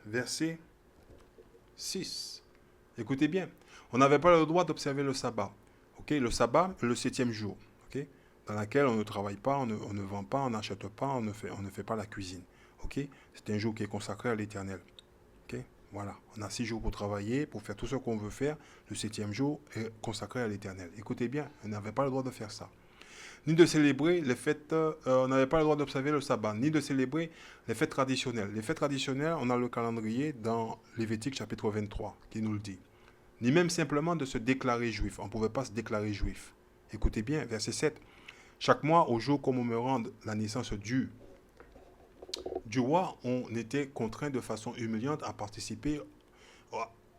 verset 6. Écoutez bien. On n'avait pas le droit d'observer le sabbat. Ok? Le sabbat, le septième jour. Ok? Dans laquelle on ne travaille pas, on ne vend pas, on n'achète pas, on ne fait pas la cuisine. Ok? C'est un jour qui est consacré à l'Éternel. Ok? Voilà. On a 6 jours pour travailler, pour faire tout ce qu'on veut faire. Le septième jour est consacré à l'Éternel. Écoutez bien, on n'avait pas le droit de faire ça. Ni de célébrer les fêtes, on n'avait pas le droit d'observer le sabbat, ni de célébrer les fêtes traditionnelles. Les fêtes traditionnelles, on a le calendrier dans Lévitique chapitre 23 qui nous le dit. Ni même simplement de se déclarer juif. On ne pouvait pas se déclarer juif. Écoutez bien, verset 7. Chaque mois, au jour commémorant la naissance du roi, on était contraint de façon humiliante à participer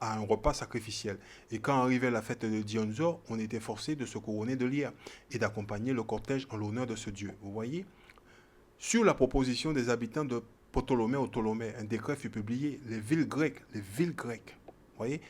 à un repas sacrificiel. Et quand arrivait la fête de Dionysor, on était forcé de se couronner de lyre et d'accompagner le cortège en l'honneur de ce dieu. Vous voyez? Sur la proposition des habitants de Ptolémée ou Ptolémée, un décret fut publié. Les villes grecques, vous voyez?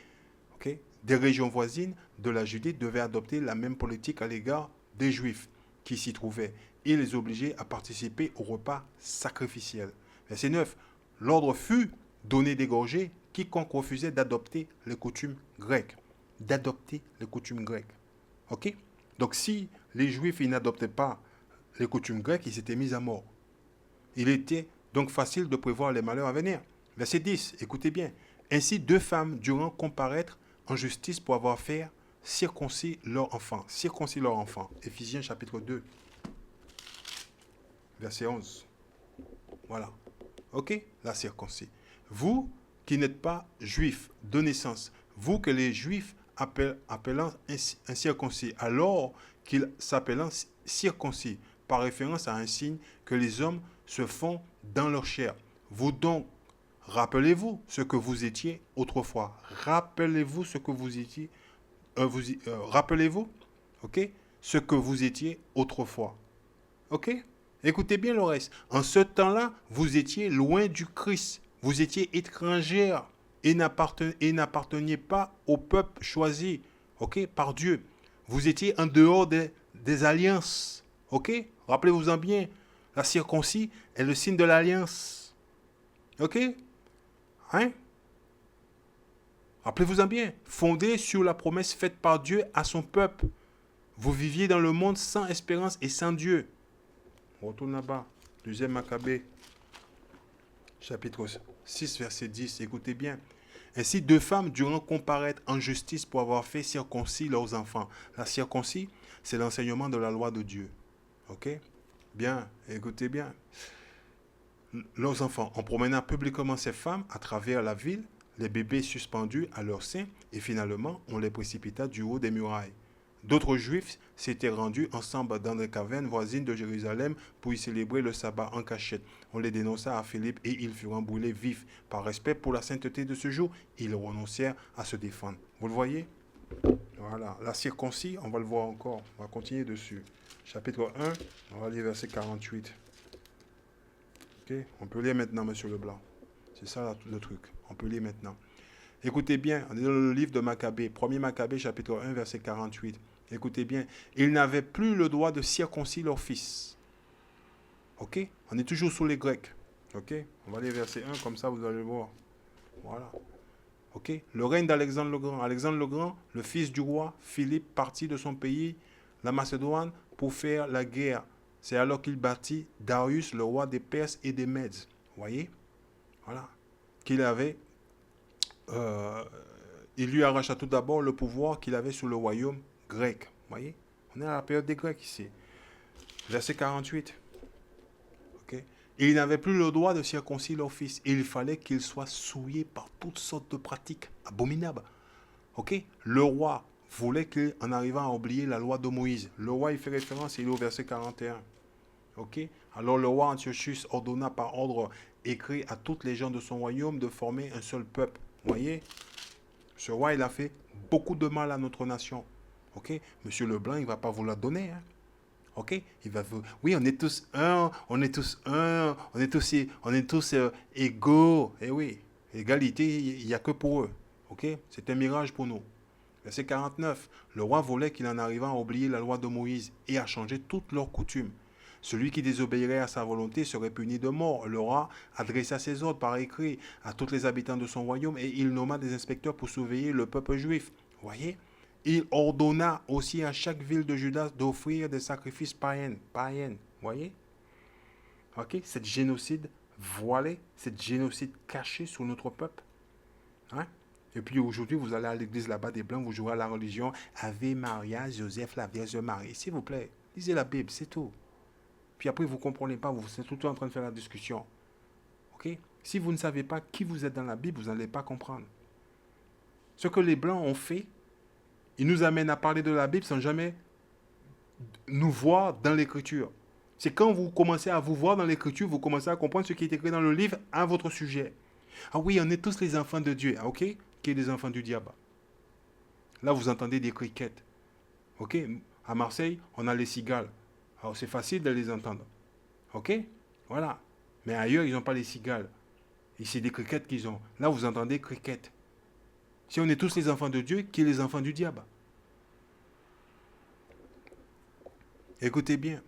Okay? Des régions voisines de la Judée devaient adopter la même politique à l'égard des Juifs qui s'y trouvaient. et les obliger à participer au repas sacrificiel. Verset 9. L'ordre fut donné d'égorger quiconque refusait d'adopter les coutumes grecques. D'adopter les coutumes grecques. Ok? Donc si les Juifs ils n'adoptaient pas les coutumes grecques, ils étaient mis à mort. Il était donc facile de prévoir les malheurs à venir. Verset 10, écoutez bien. Ainsi, deux femmes durant comparaître en justice pour avoir fait circoncis leur enfant. Circoncis leur enfant. Éphésiens chapitre 2, verset 11. Voilà. Ok? La circoncis. Vous qui n'êtes pas juifs de naissance, vous que les juifs appelant un circoncis, alors qu'ils s'appelant circoncis, par référence à un signe que les hommes se font dans leur chair. Vous donc, rappelez-vous ce que vous étiez autrefois. Rappelez-vous ce que vous étiez. Rappelez-vous, ok, ce que vous étiez autrefois. Ok? Écoutez bien le reste. En ce temps-là, vous étiez loin du Christ. Vous étiez étrangers et n'apparteniez pas au peuple choisi, ok, par Dieu. Vous étiez en dehors des alliances. Ok? Rappelez-vous-en bien. La circoncis est le signe de l'alliance. Ok? Hein? Rappelez-vous-en bien. Fondé sur la promesse faite par Dieu à son peuple. Vous viviez dans le monde sans espérance et sans Dieu. On retourne là-bas. Deuxième Maccabée, chapitre 6, verset 10. Écoutez bien. Ainsi, deux femmes durant comparaître en justice pour avoir fait circoncis leurs enfants. La circoncis, c'est l'enseignement de la loi de Dieu. Ok? Bien, écoutez bien. Leurs enfants, en promenant publiquement ces femmes à travers la ville, les bébés suspendus à leur sein, et finalement, on les précipita du haut des murailles. D'autres juifs s'étaient rendus ensemble dans des cavernes voisines de Jérusalem pour y célébrer le sabbat en cachette. On les dénonça à Philippe et ils furent brûlés vifs. Par respect pour la sainteté de ce jour, ils renoncèrent à se défendre. Vous le voyez? Voilà. La circoncis, on va le voir encore. On va continuer dessus. Chapitre 1, on va lire verset 48. Ok? On peut lire maintenant, monsieur Leblanc. C'est ça le truc. On peut lire maintenant. Écoutez bien, on est dans le livre de Maccabée, 1er Maccabée, chapitre 1, verset 48. Écoutez bien, ils n'avaient plus le droit de circoncire leur fils. Ok? On est toujours sous les Grecs. Ok? On va aller verset 1, comme ça vous allez voir. Voilà. Ok? Le règne d'Alexandre le Grand. Alexandre le Grand, le fils du roi Philippe, partit de son pays, la Macédoine, pour faire la guerre. C'est alors qu'il bâtit Darius, le roi des Perses et des Mèdes. Vous voyez? Voilà. Qu'il avait... il lui arracha tout d'abord le pouvoir qu'il avait sur le royaume grec. Vous voyez? On est à la période des Grecs ici. Verset 48. Okay? Et il n'avait plus le droit de circoncire leur fils. Il fallait qu'il soit souillé par toutes sortes de pratiques abominables. Okay? Le roi voulait qu'en arrivant à oublier la loi de Moïse. Le roi, il fait référence, il est au verset 41. Okay? Alors le roi Antiochus ordonna par ordre écrit à toutes les gens de son royaume de former un seul peuple. Vous voyez? Ce roi, il a fait beaucoup de mal à notre nation. Ok? Monsieur Leblanc, il ne va pas vous la donner. Hein? Ok? Il va vous... Oui, on est tous un, on est tous un, on est tous égaux. Eh oui, égalité, il n'y a que pour eux. Ok? C'est un mirage pour nous. Verset 49. Le roi voulait qu'il en arrivât à oublier la loi de Moïse et à changer toutes leurs coutumes. Celui qui désobéirait à sa volonté serait puni de mort. Le roi adressa ses ordres par écrit à tous les habitants de son royaume et il nomma des inspecteurs pour surveiller le peuple juif. Voyez? Il ordonna aussi à chaque ville de Juda d'offrir des sacrifices païens. Voyez? Ok? Cette génocide voilé, cette génocide caché sur notre peuple. Hein? Et puis aujourd'hui, vous allez à l'église là-bas des Blancs, vous jouez à la religion. Ave Maria, Joseph, la Vierge Marie. S'il vous plaît, lisez la Bible, c'est tout. Puis après, vous ne comprenez pas, vous êtes tout le temps en train de faire la discussion. Ok? Si vous ne savez pas qui vous êtes dans la Bible, vous n'allez pas comprendre. Ce que les Blancs ont fait, ils nous amènent à parler de la Bible sans jamais nous voir dans l'Écriture. C'est quand vous commencez à vous voir dans l'Écriture, vous commencez à comprendre ce qui est écrit dans le livre à votre sujet. Ah oui, on est tous les enfants de Dieu. Ah, ok? Qui est les enfants du diable? Là, vous entendez des criquettes. Ok? À Marseille, on a les cigales. Alors, c'est facile de les entendre. Ok? Voilà. Mais ailleurs, ils n'ont pas les cigales. Et c'est des criquettes qu'ils ont. Là, vous entendez criquettes. Si on est tous les enfants de Dieu, qui est les enfants du diable? Écoutez bien.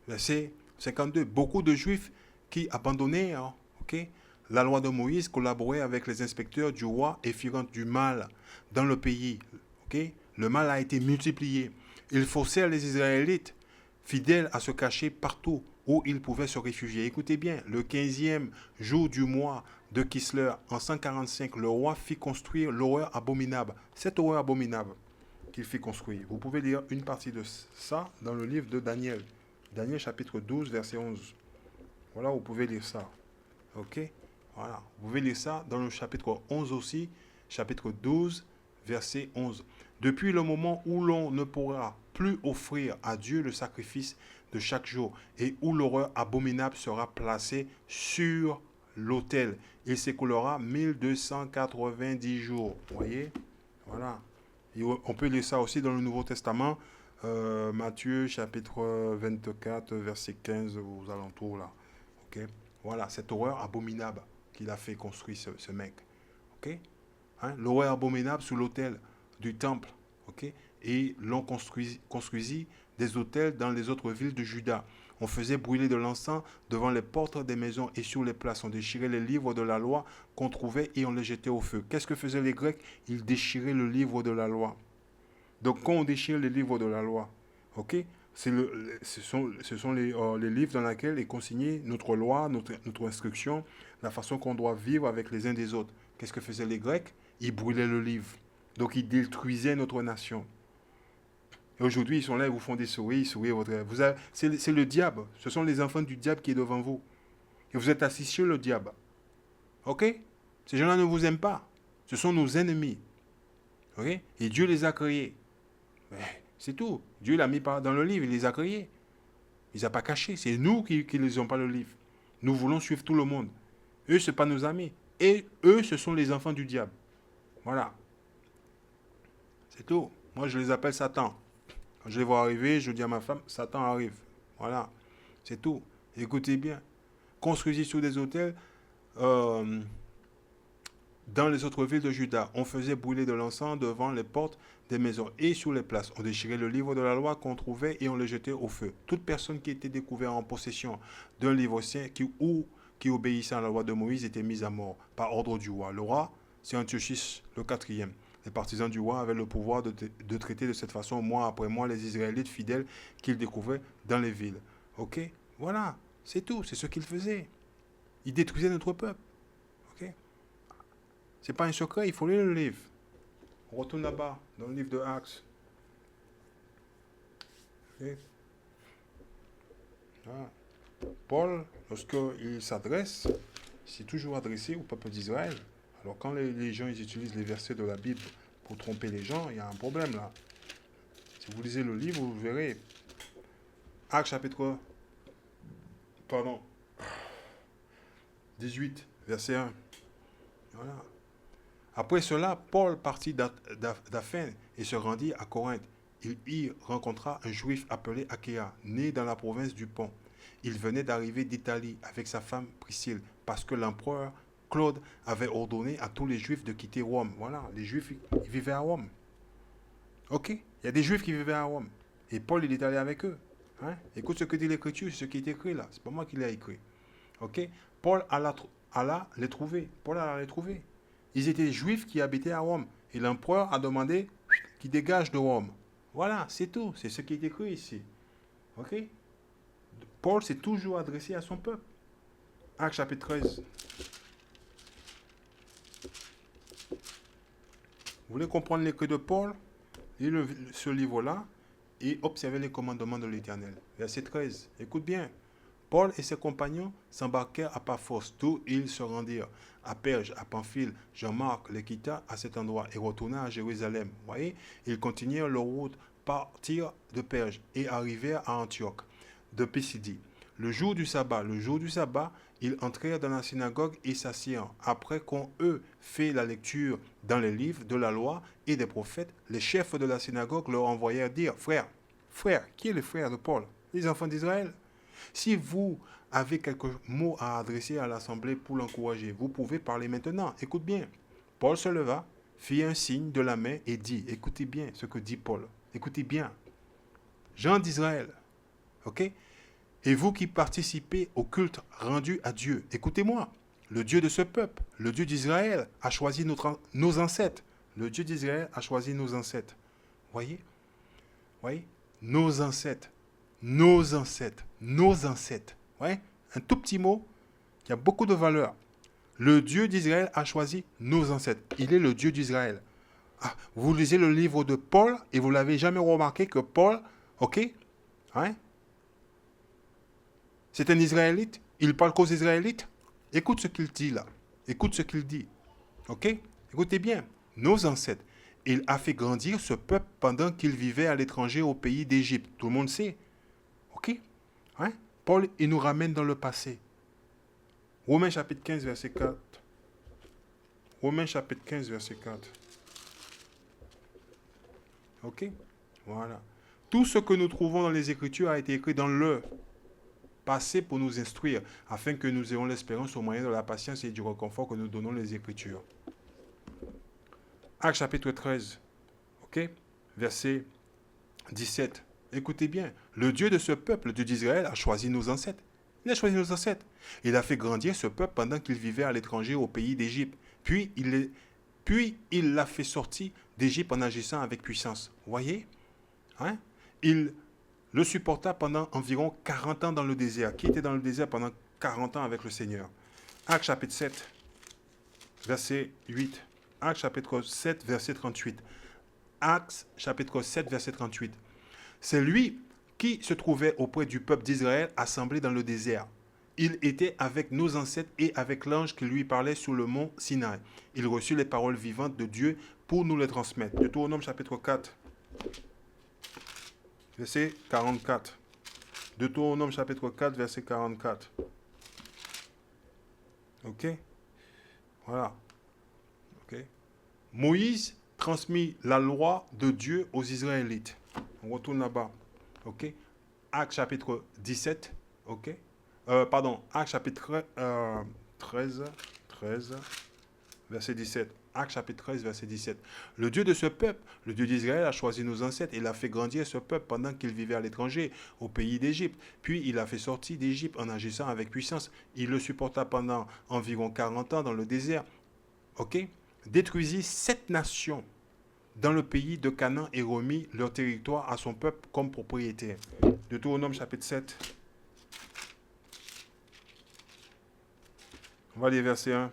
Verset 52. Beaucoup de Juifs qui abandonnèrent, ok, la loi de Moïse, collaboraient avec les inspecteurs du roi et firent du mal dans le pays. Ok. Le mal a été multiplié. Ils forcèrent les Israélites fidèles à se cacher partout où ils pouvaient se réfugier. Écoutez bien, le 15e jour du mois de Kislev, en 145, le roi fit construire l'horreur abominable. Cette horreur abominable qu'il fit construire. Vous pouvez lire une partie de ça dans le livre de Daniel. Daniel chapitre 12, verset 11. Voilà, vous pouvez lire ça. Ok. Voilà. Vous pouvez lire ça dans le chapitre 11 aussi, chapitre 12, verset 11. Depuis le moment où l'on ne pourra plus offrir à Dieu le sacrifice de chaque jour et où l'horreur abominable sera placée sur l'autel, il s'écoulera 1290 jours. Vous voyez? Voilà. Et on peut lire ça aussi dans le Nouveau Testament, Matthieu chapitre 24, verset 15 aux alentours là. Ok. Voilà, cette horreur abominable qu'il a fait construire ce mec. Ok. Hein? L'horreur abominable sous l'autel du temple. Ok. Et l'on construisit des autels dans les autres villes de Juda. On faisait brûler de l'encens devant les portes des maisons et sur les places. On déchirait les livres de la loi qu'on trouvait et on les jetait au feu. Qu'est-ce que faisaient les Grecs? Ils déchiraient le livre de la loi. Donc quand on déchire les livres de la loi, ok, ce sont les livres dans lesquels est consignée notre loi, notre instruction, la façon qu'on doit vivre avec les uns des autres. Qu'est-ce que faisaient les Grecs? Ils brûlaient le livre. Donc ils détruisaient notre nation. Et aujourd'hui, ils sont là, ils vous font des souris, c'est le diable. Ce sont les enfants du diable qui est devant vous. Et vous êtes assis sur le diable. Ok? Ces gens-là ne vous aiment pas. Ce sont nos ennemis. Ok? Et Dieu les a créés. Mais c'est tout. Dieu l'a mis dans le livre, il les a créés. Il les a pas cachés. C'est nous qui ne les ont pas le livre. Nous voulons suivre tout le monde. Eux, ce n'est pas nos amis. Et eux, ce sont les enfants du diable. Voilà. C'est tout. Moi, je les appelle Satan. Quand je les vois arriver, je dis à ma femme, Satan arrive. Voilà. C'est tout. Écoutez bien. Construisez sur des hôtels euh, dans les autres villes de Juda. On faisait brûler de l'encens devant les portes des maisons et sur les places. On déchirait le livre de la loi qu'on trouvait et on le jetait au feu. Toute personne qui était découverte en possession d'un livre saint qui obéissait à la loi de Moïse était mise à mort par ordre du roi. Le roi, c'est Antiochus le quatrième. Les partisans du roi avaient le pouvoir de traiter de cette façon, mois après mois, les Israélites fidèles qu'ils découvraient dans les villes. Ok? Voilà, c'est tout, c'est ce qu'ils faisaient. Ils détruisaient notre peuple. Ok? C'est pas un secret, il faut lire le livre. On retourne là-bas, dans le livre de Actes. Okay? Voilà. Paul, lorsqu'il s'adresse, c'est toujours adressé au peuple d'Israël. Alors quand les gens ils utilisent les versets de la Bible pour tromper les gens, il y a un problème là. Si vous lisez le livre, vous verrez. Actes chapitre 18, verset 1. Voilà. Après cela, Paul partit d'Athènes et se rendit à Corinthe. Il y rencontra un juif appelé Achéa, né dans la province du Pont. Il venait d'arriver d'Italie avec sa femme Priscille, parce que l'empereur Claude avait ordonné à tous les juifs de quitter Rome. Voilà, les juifs, ils vivaient à Rome. Ok? Il y a des juifs qui vivaient à Rome. Et Paul, il est allé avec eux. Hein? Écoute ce que dit l'Écriture, c'est ce qui est écrit là. C'est pas moi qui l'ai écrit. Ok? Paul alla les trouver. Paul alla les trouver. Ils étaient juifs qui habitaient à Rome. Et l'empereur a demandé qu'ils dégagent de Rome. Voilà, c'est tout. C'est ce qui est écrit ici. Ok? Paul s'est toujours adressé à son peuple. Actes chapitre 13. Vous voulez comprendre l'écrit de Paul? Lisez ce livre-là et observez les commandements de l'Éternel. Verset 13. Écoute bien. Paul et ses compagnons s'embarquèrent à Paphos, d'où ils se rendirent à Perge, à Pamphile. Jean-Marc les quitta à cet endroit et retourna à Jérusalem. Vous voyez, ils continuèrent leur route, partirent de Perge et arrivèrent à Antioche de Pisidie. Le jour du sabbat, ils entrèrent dans la synagogue et s'assirent. Après qu'on eut fait la lecture dans les livres de la loi et des prophètes, les chefs de la synagogue leur envoyèrent dire, frère, qui est le frère de Paul? Les enfants d'Israël. Si vous avez quelques mots à adresser à l'assemblée pour l'encourager, vous pouvez parler maintenant. Écoute bien. Paul se leva, fit un signe de la main et dit, écoutez bien ce que dit Paul. Écoutez bien. Gens d'Israël. Ok? Et vous qui participez au culte rendu à Dieu, écoutez-moi, le Dieu de ce peuple, le Dieu d'Israël, a choisi nos ancêtres. Le Dieu d'Israël a choisi nos ancêtres. Voyez? Voyez? Nos ancêtres. Nos ancêtres. Nos ancêtres. Voyez? Un tout petit mot qui a beaucoup de valeur. Le Dieu d'Israël a choisi nos ancêtres. Il est le Dieu d'Israël. Ah, vous lisez le livre de Paul et vous l'avez jamais remarqué que Paul, ok, hein, c'est un Israélite. Il parle qu'aux Israélites. Écoute ce qu'il dit là. Écoute ce qu'il dit. Ok? Écoutez bien. Nos ancêtres. Il a fait grandir ce peuple pendant qu'il vivait à l'étranger au pays d'Égypte. Tout le monde sait. Ok? Hein? Paul, il nous ramène dans le passé. Romains chapitre 15, verset 4. Romains chapitre 15, verset 4. Ok? Voilà. Tout ce que nous trouvons dans les Écritures a été écrit dans le passé pour nous instruire, afin que nous ayons l'espérance au moyen de la patience et du réconfort que nous donnons les Écritures. Actes chapitre 13, ok? Verset 17. Écoutez bien, le Dieu de ce peuple, le Dieu d'Israël, a choisi nos ancêtres. Il a choisi nos ancêtres. Il a fait grandir ce peuple pendant qu'il vivait à l'étranger au pays d'Égypte. Puis il l'a fait sortir d'Égypte en agissant avec puissance. Vous voyez? Hein? Il le supporta pendant environ 40 ans dans le désert. Qui était dans le désert pendant 40 ans avec le Seigneur? Actes chapitre 7, verset 8. Actes chapitre 7, verset 38. Actes chapitre 7, verset 38. C'est lui qui se trouvait auprès du peuple d'Israël assemblé dans le désert. Il était avec nos ancêtres et avec l'ange qui lui parlait sur le mont Sinaï. Il reçut les paroles vivantes de Dieu pour nous les transmettre. Deutéronome chapitre 4, verset 44. Deutéronome chapitre 4, verset 44. Ok? Voilà. Ok? Moïse transmit la loi de Dieu aux Israélites. On retourne là-bas. Ok? Actes chapitre 17. Ok? Actes chapitre 13, verset 17. Actes chapitre 13, verset 17. Le Dieu de ce peuple, le Dieu d'Israël, a choisi nos ancêtres. Il a fait grandir ce peuple pendant qu'il vivait à l'étranger, au pays d'Égypte. Puis il a fait sortir d'Égypte en agissant avec puissance. Il le supporta pendant environ 40 ans dans le désert. Ok? Détruisit 7 nations dans le pays de Canaan et remit leur territoire à son peuple comme propriétaire. Deutéronome chapitre 7. On va lire verset 1.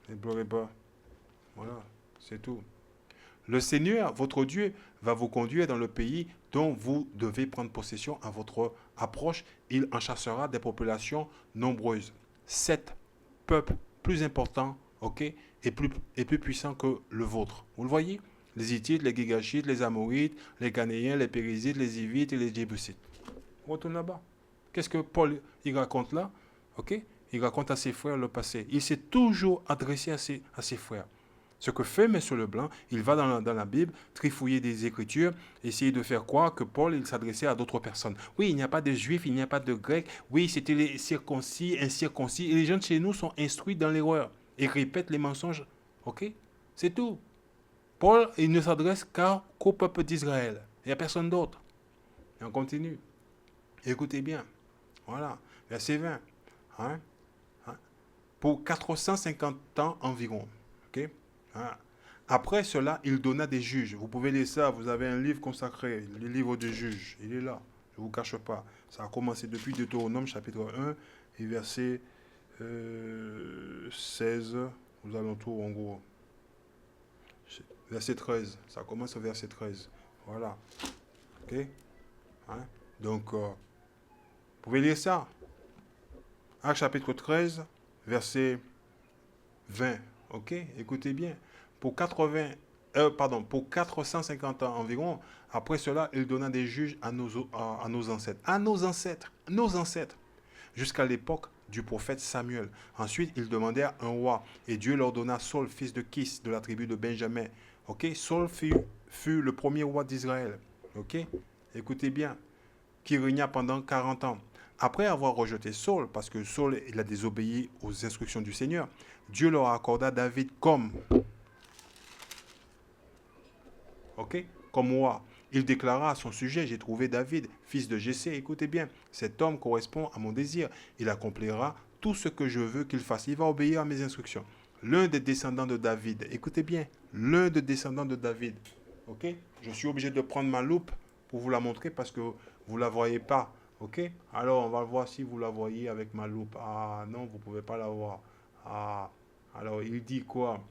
Ne pleurez pas. Voilà, c'est tout. Le Seigneur, votre Dieu, va vous conduire dans le pays dont vous devez prendre possession à votre approche. Il en chassera des populations nombreuses. 7 peuples plus importants, ok, et plus puissants que le vôtre. Vous le voyez? Les Hittites, les Gigashites, les Amorites, les Canéens, les Périzites, les Hivites et les Jébusites. On retourne là-bas. Qu'est-ce que Paul il raconte là? Ok? Il raconte à ses frères le passé. Il s'est toujours adressé à ses frères. Ce que fait M. Leblanc, il va dans la Bible, trifouiller des Écritures, essayer de faire croire que Paul il s'adressait à d'autres personnes. Oui, il n'y a pas de Juifs, il n'y a pas de Grecs. Oui, c'était les circoncis, incirconcis. Et les gens de chez nous sont instruits dans l'erreur et répètent les mensonges. Ok? C'est tout. Paul, il ne s'adresse qu'au peuple d'Israël. Il n'y a personne d'autre. Et on continue. Écoutez bien. Voilà. Verset 20. Hein? Pour 450 ans environ. Ok? Hein? Après cela, il donna des juges. Vous pouvez lire ça, vous avez un livre consacré, le livre des juges. Il est là, je ne vous cache pas. Ça a commencé depuis Deutéronome chapitre 1 et verset 16, aux alentours en gros. Verset 13, ça commence au verset 13. Voilà. Ok? Hein? Donc, vous pouvez lire ça. Actes chapitre 13, verset 20. Ok? Écoutez bien. Pour 450 ans environ, après cela, il donna des juges à nos ancêtres. À nos ancêtres. Nos ancêtres. Jusqu'à l'époque du prophète Samuel. Ensuite, ils demandèrent un roi. Et Dieu leur donna Saul, fils de Kis, de la tribu de Benjamin. Ok? Saul fut le premier roi d'Israël. Ok? Écoutez bien. Qui régna pendant 40 ans. Après avoir rejeté Saul, parce que Saul il a désobéi aux instructions du Seigneur, Dieu leur accorda David comme roi. Il déclara à son sujet, j'ai trouvé David, fils de Jessé. Écoutez bien, cet homme correspond à mon désir. Il accomplira tout ce que je veux qu'il fasse. Il va obéir à mes instructions. L'un des descendants de David. Écoutez bien, l'un des descendants de David. Ok? Je suis obligé de prendre ma loupe pour vous la montrer parce que vous ne la voyez pas. Ok? Alors, on va voir si vous la voyez avec ma loupe. Ah non, vous ne pouvez pas la voir. Ah, alors, il dit quoi?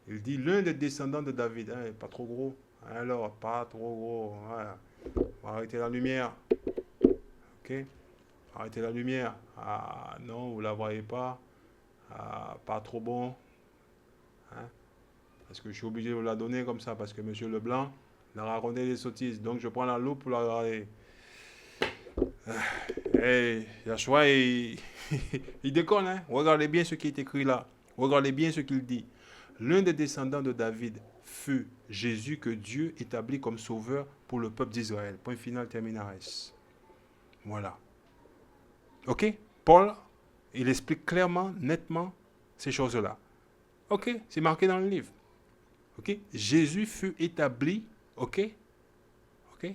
Il dit l'un des descendants de David. Hein, pas trop gros. Alors, pas trop gros. Voilà. On va arrêter la lumière. Ok? Arrêtez la lumière. Ah non, vous ne la voyez pas. Ah, pas trop bon. Hein? Parce que je suis obligé de vous la donner comme ça. Parce que Monsieur Leblanc, il a raconté des sottises. Donc, je prends la loupe pour la regarder. Hey, Yahshua, il déconne. Hein? Regardez bien ce qui est écrit là. Regardez bien ce qu'il dit. L'un des descendants de David fut Jésus que Dieu établit comme sauveur pour le peuple d'Israël. Point final, terminaris. Voilà. Ok? Paul, il explique clairement, nettement ces choses-là. Ok? C'est marqué dans le livre. Ok? Jésus fut établi, ok? Ok?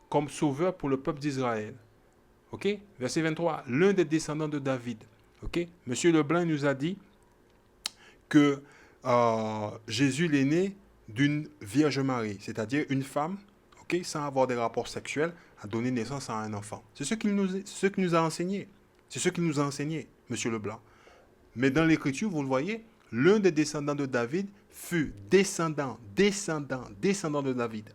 Comme sauveur pour le peuple d'Israël. Ok? Verset 23. L'un des descendants de David. Ok? Monsieur Leblanc nous a dit que Jésus est né d'une Vierge Marie, c'est-à-dire une femme, ok, sans avoir des rapports sexuels, a donné naissance à un enfant. C'est ce qu'il nous a enseigné. C'est ce qu'il nous a enseigné, Monsieur Leblanc. Mais dans l'Écriture, vous le voyez, l'un des descendants de David fut descendant de David.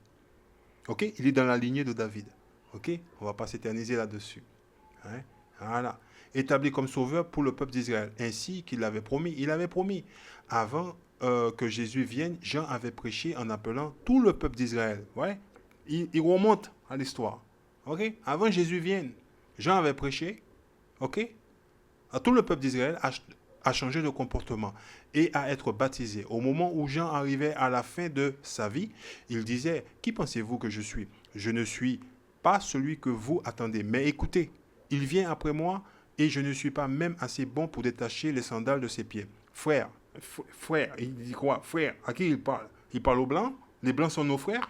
Ok? Il est dans la lignée de David. Ok? On ne va pas s'éterniser là-dessus. Hein? Voilà. Établi comme sauveur pour le peuple d'Israël, ainsi qu'il l'avait promis. Il avait promis. Avant que Jésus vienne, Jean avait prêché en appelant tout le peuple d'Israël. Ouais? Il remonte à l'histoire. Ok? Avant Jésus vienne, Jean avait prêché. Ok? À tout le peuple d'Israël a changé de comportement et à être baptisé. Au moment où Jean arrivait à la fin de sa vie, il disait, qui pensez-vous que je suis? Je ne suis pas celui que vous attendez. Mais écoutez, il vient après moi et je ne suis pas même assez bon pour détacher les sandales de ses pieds. Frère, il dit quoi? Frère, à qui il parle? Il parle aux Blancs? Les Blancs sont nos frères?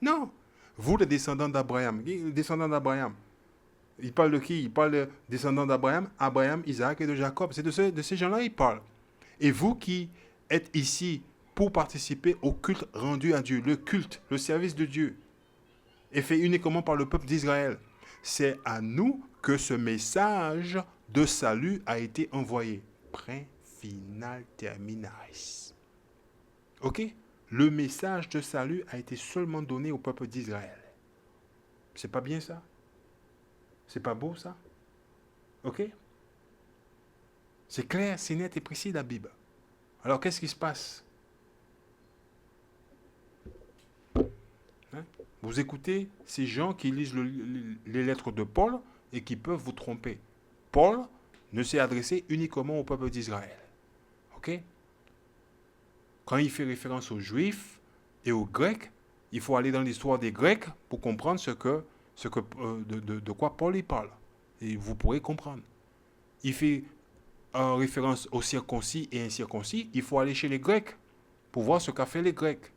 Non. Vous, les descendants d'Abraham. Les descendants d'Abraham. Il parle de qui? Il parle des descendants d'Abraham, Abraham, Isaac et de Jacob. C'est de ces gens-là il parle. Et vous qui êtes ici pour participer au culte rendu à Dieu, le culte, le service de Dieu, est fait uniquement par le peuple d'Israël. C'est à nous que ce message de salut a été envoyé. Point final terminaris. Ok? Le message de salut a été seulement donné au peuple d'Israël. C'est pas bien ça? C'est pas beau ça? Ok? C'est clair, c'est net et précis la Bible. Alors qu'est-ce qui se passe? Hein? Vous écoutez ces gens qui lisent les lettres de Paul et qui peuvent vous tromper. Paul ne s'est adressé uniquement au peuple d'Israël. Ok? Quand il fait référence aux Juifs et aux Grecs, il faut aller dans l'histoire des Grecs pour comprendre de quoi Paul y parle. Et vous pourrez comprendre. Il fait référence aux circoncis et incirconcis. Il faut aller chez les Grecs pour voir ce qu'a fait les Grecs.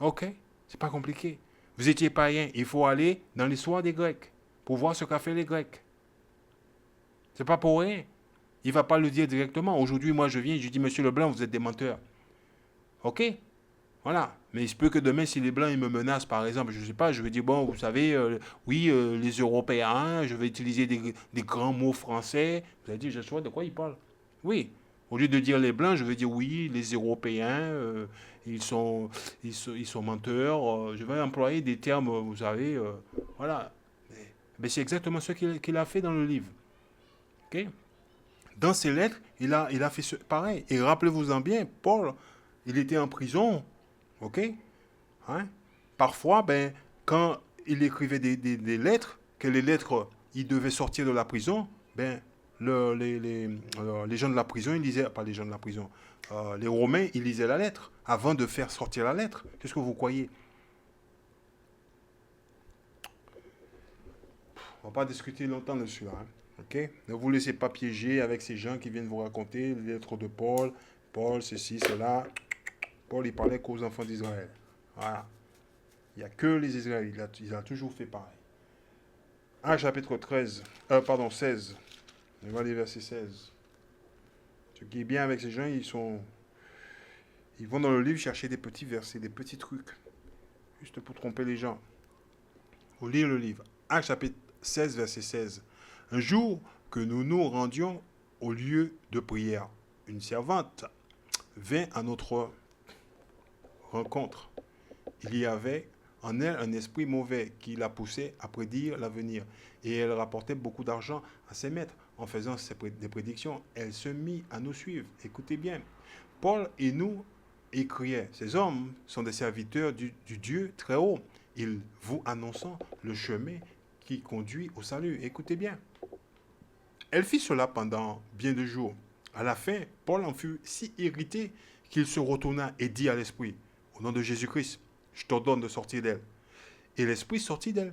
Ok? C'est pas compliqué. Vous étiez païen, il faut aller dans l'histoire des Grecs pour voir ce qu'a fait les Grecs. C'est pas pour rien. Il va pas le dire directement. Aujourd'hui, moi, je viens, je dis, Monsieur Leblanc, vous êtes des menteurs. Ok? Voilà. Mais il se peut que demain, si les Blancs ils me menacent, par exemple, je ne sais pas, je vais dire, bon, vous savez, oui, les Européens, je vais utiliser des grands mots français. Vous allez dire, je sais de quoi ils parlent. Oui. Au lieu de dire les Blancs, je vais dire, oui, les Européens, ils sont menteurs. Je vais employer des termes, vous savez, voilà. Mais c'est exactement ce qu'il a fait dans le livre. Ok? Dans ses lettres, il a fait pareil. Et rappelez-vous-en bien, Paul, il était en prison. OK? Hein? Parfois, ben, quand il écrivait des lettres, que les lettres, il devait sortir de la prison, ben, les gens de la prison, ils lisaient, pas les gens de la prison, les Romains, ils lisaient la lettre avant de faire sortir la lettre. Qu'est-ce que vous croyez? On va pas discuter longtemps dessus, hein. OK? Ne vous laissez pas piéger avec ces gens qui viennent vous raconter les lettres de Paul, ceci, cela. Paul, il parlait qu'aux enfants d'Israël. Voilà. Il n'y a que les Israélites. Il a toujours fait pareil. Chapitre 16. On va aller verset 16. Ce qui est bien avec ces gens, ils vont dans le livre chercher des petits versets, des petits trucs, juste pour tromper les gens. Vous lire le livre. Actes chapitre 16, verset 16. Un jour que nous nous rendions au lieu de prière, une servante vint à notre rencontre. Il y avait en elle un esprit mauvais qui la poussait à prédire l'avenir. Et elle rapportait beaucoup d'argent à ses maîtres. En faisant des prédictions, elle se mit à nous suivre. Écoutez bien. Paul et nous écriaient. Ces hommes sont des serviteurs du Dieu très haut. Ils vous annonçant le chemin qui conduit au salut. Écoutez bien. Elle fit cela pendant bien de jours. À la fin, Paul en fut si irrité qu'il se retourna et dit à l'esprit, au nom de Jésus-Christ, je t'ordonne de sortir d'elle. Et l'esprit sortit d'elle.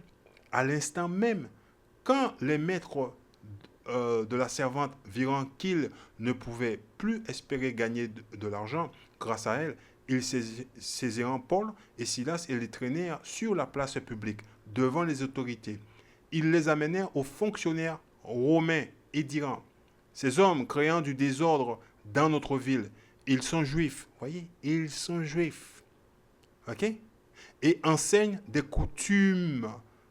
À l'instant même, quand les maîtres de la servante virant qu'ils ne pouvaient plus espérer gagner de l'argent grâce à elle, ils saisirent Paul et Silas et les traînèrent sur la place publique, devant les autorités. Ils les amenèrent aux fonctionnaires romains et dirent, ces hommes créant du désordre dans notre ville, ils sont juifs. Voyez, ils sont juifs. OK? Et enseignent des coutumes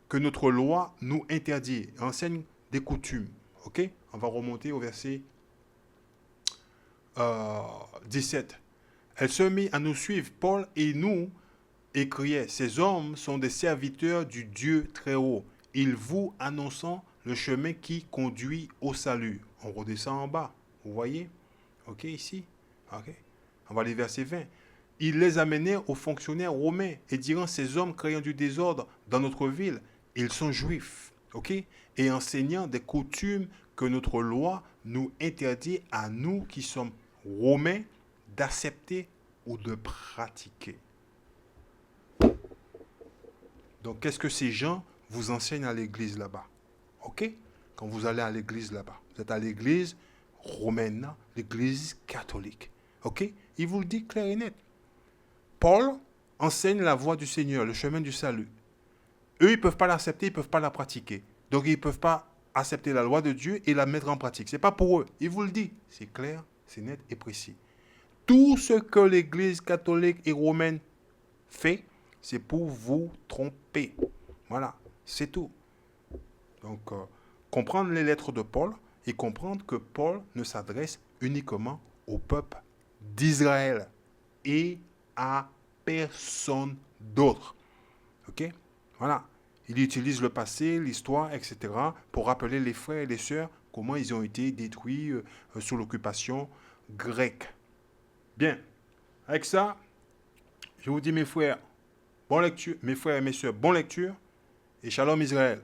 que notre loi nous interdit. Enseignent des coutumes. OK? On va remonter au verset 17. Elle se mit à nous suivre, Paul et nous, et criait, ces hommes sont des serviteurs du Dieu très haut. Ils vous annoncent le chemin qui conduit au salut. On redescend en bas. Vous voyez? OK, ici. OK. On va aller verset 20. Ils les amenèrent aux fonctionnaires romains et diront, ces hommes créant du désordre dans notre ville, ils sont juifs. OK? Et enseignant des coutumes que notre loi nous interdit à nous qui sommes romains d'accepter ou de pratiquer. Donc, qu'est-ce que ces gens vous enseignent à l'église là-bas? OK? Quand vous allez à l'église là-bas, vous êtes à l'église romaine, l'église catholique. OK? Il vous le dit clair et net. Paul enseigne la voie du Seigneur, le chemin du salut. Eux, ils ne peuvent pas l'accepter, ils ne peuvent pas la pratiquer. Donc, ils ne peuvent pas accepter la loi de Dieu et la mettre en pratique. Ce n'est pas pour eux. Il vous le dit. C'est clair, c'est net et précis. Tout ce que l'Église catholique et romaine fait, c'est pour vous tromper. Voilà, c'est tout. Donc, comprendre les lettres de Paul et comprendre que Paul ne s'adresse uniquement au peuple d'Israël et à personne d'autre. OK? Voilà. Il utilise le passé, l'histoire, etc. pour rappeler les frères et les sœurs comment ils ont été détruits sous l'occupation grecque. Bien. Avec ça, je vous dis mes frères, bonne lecture, mes frères et mes sœurs, bonne lecture et shalom Israël.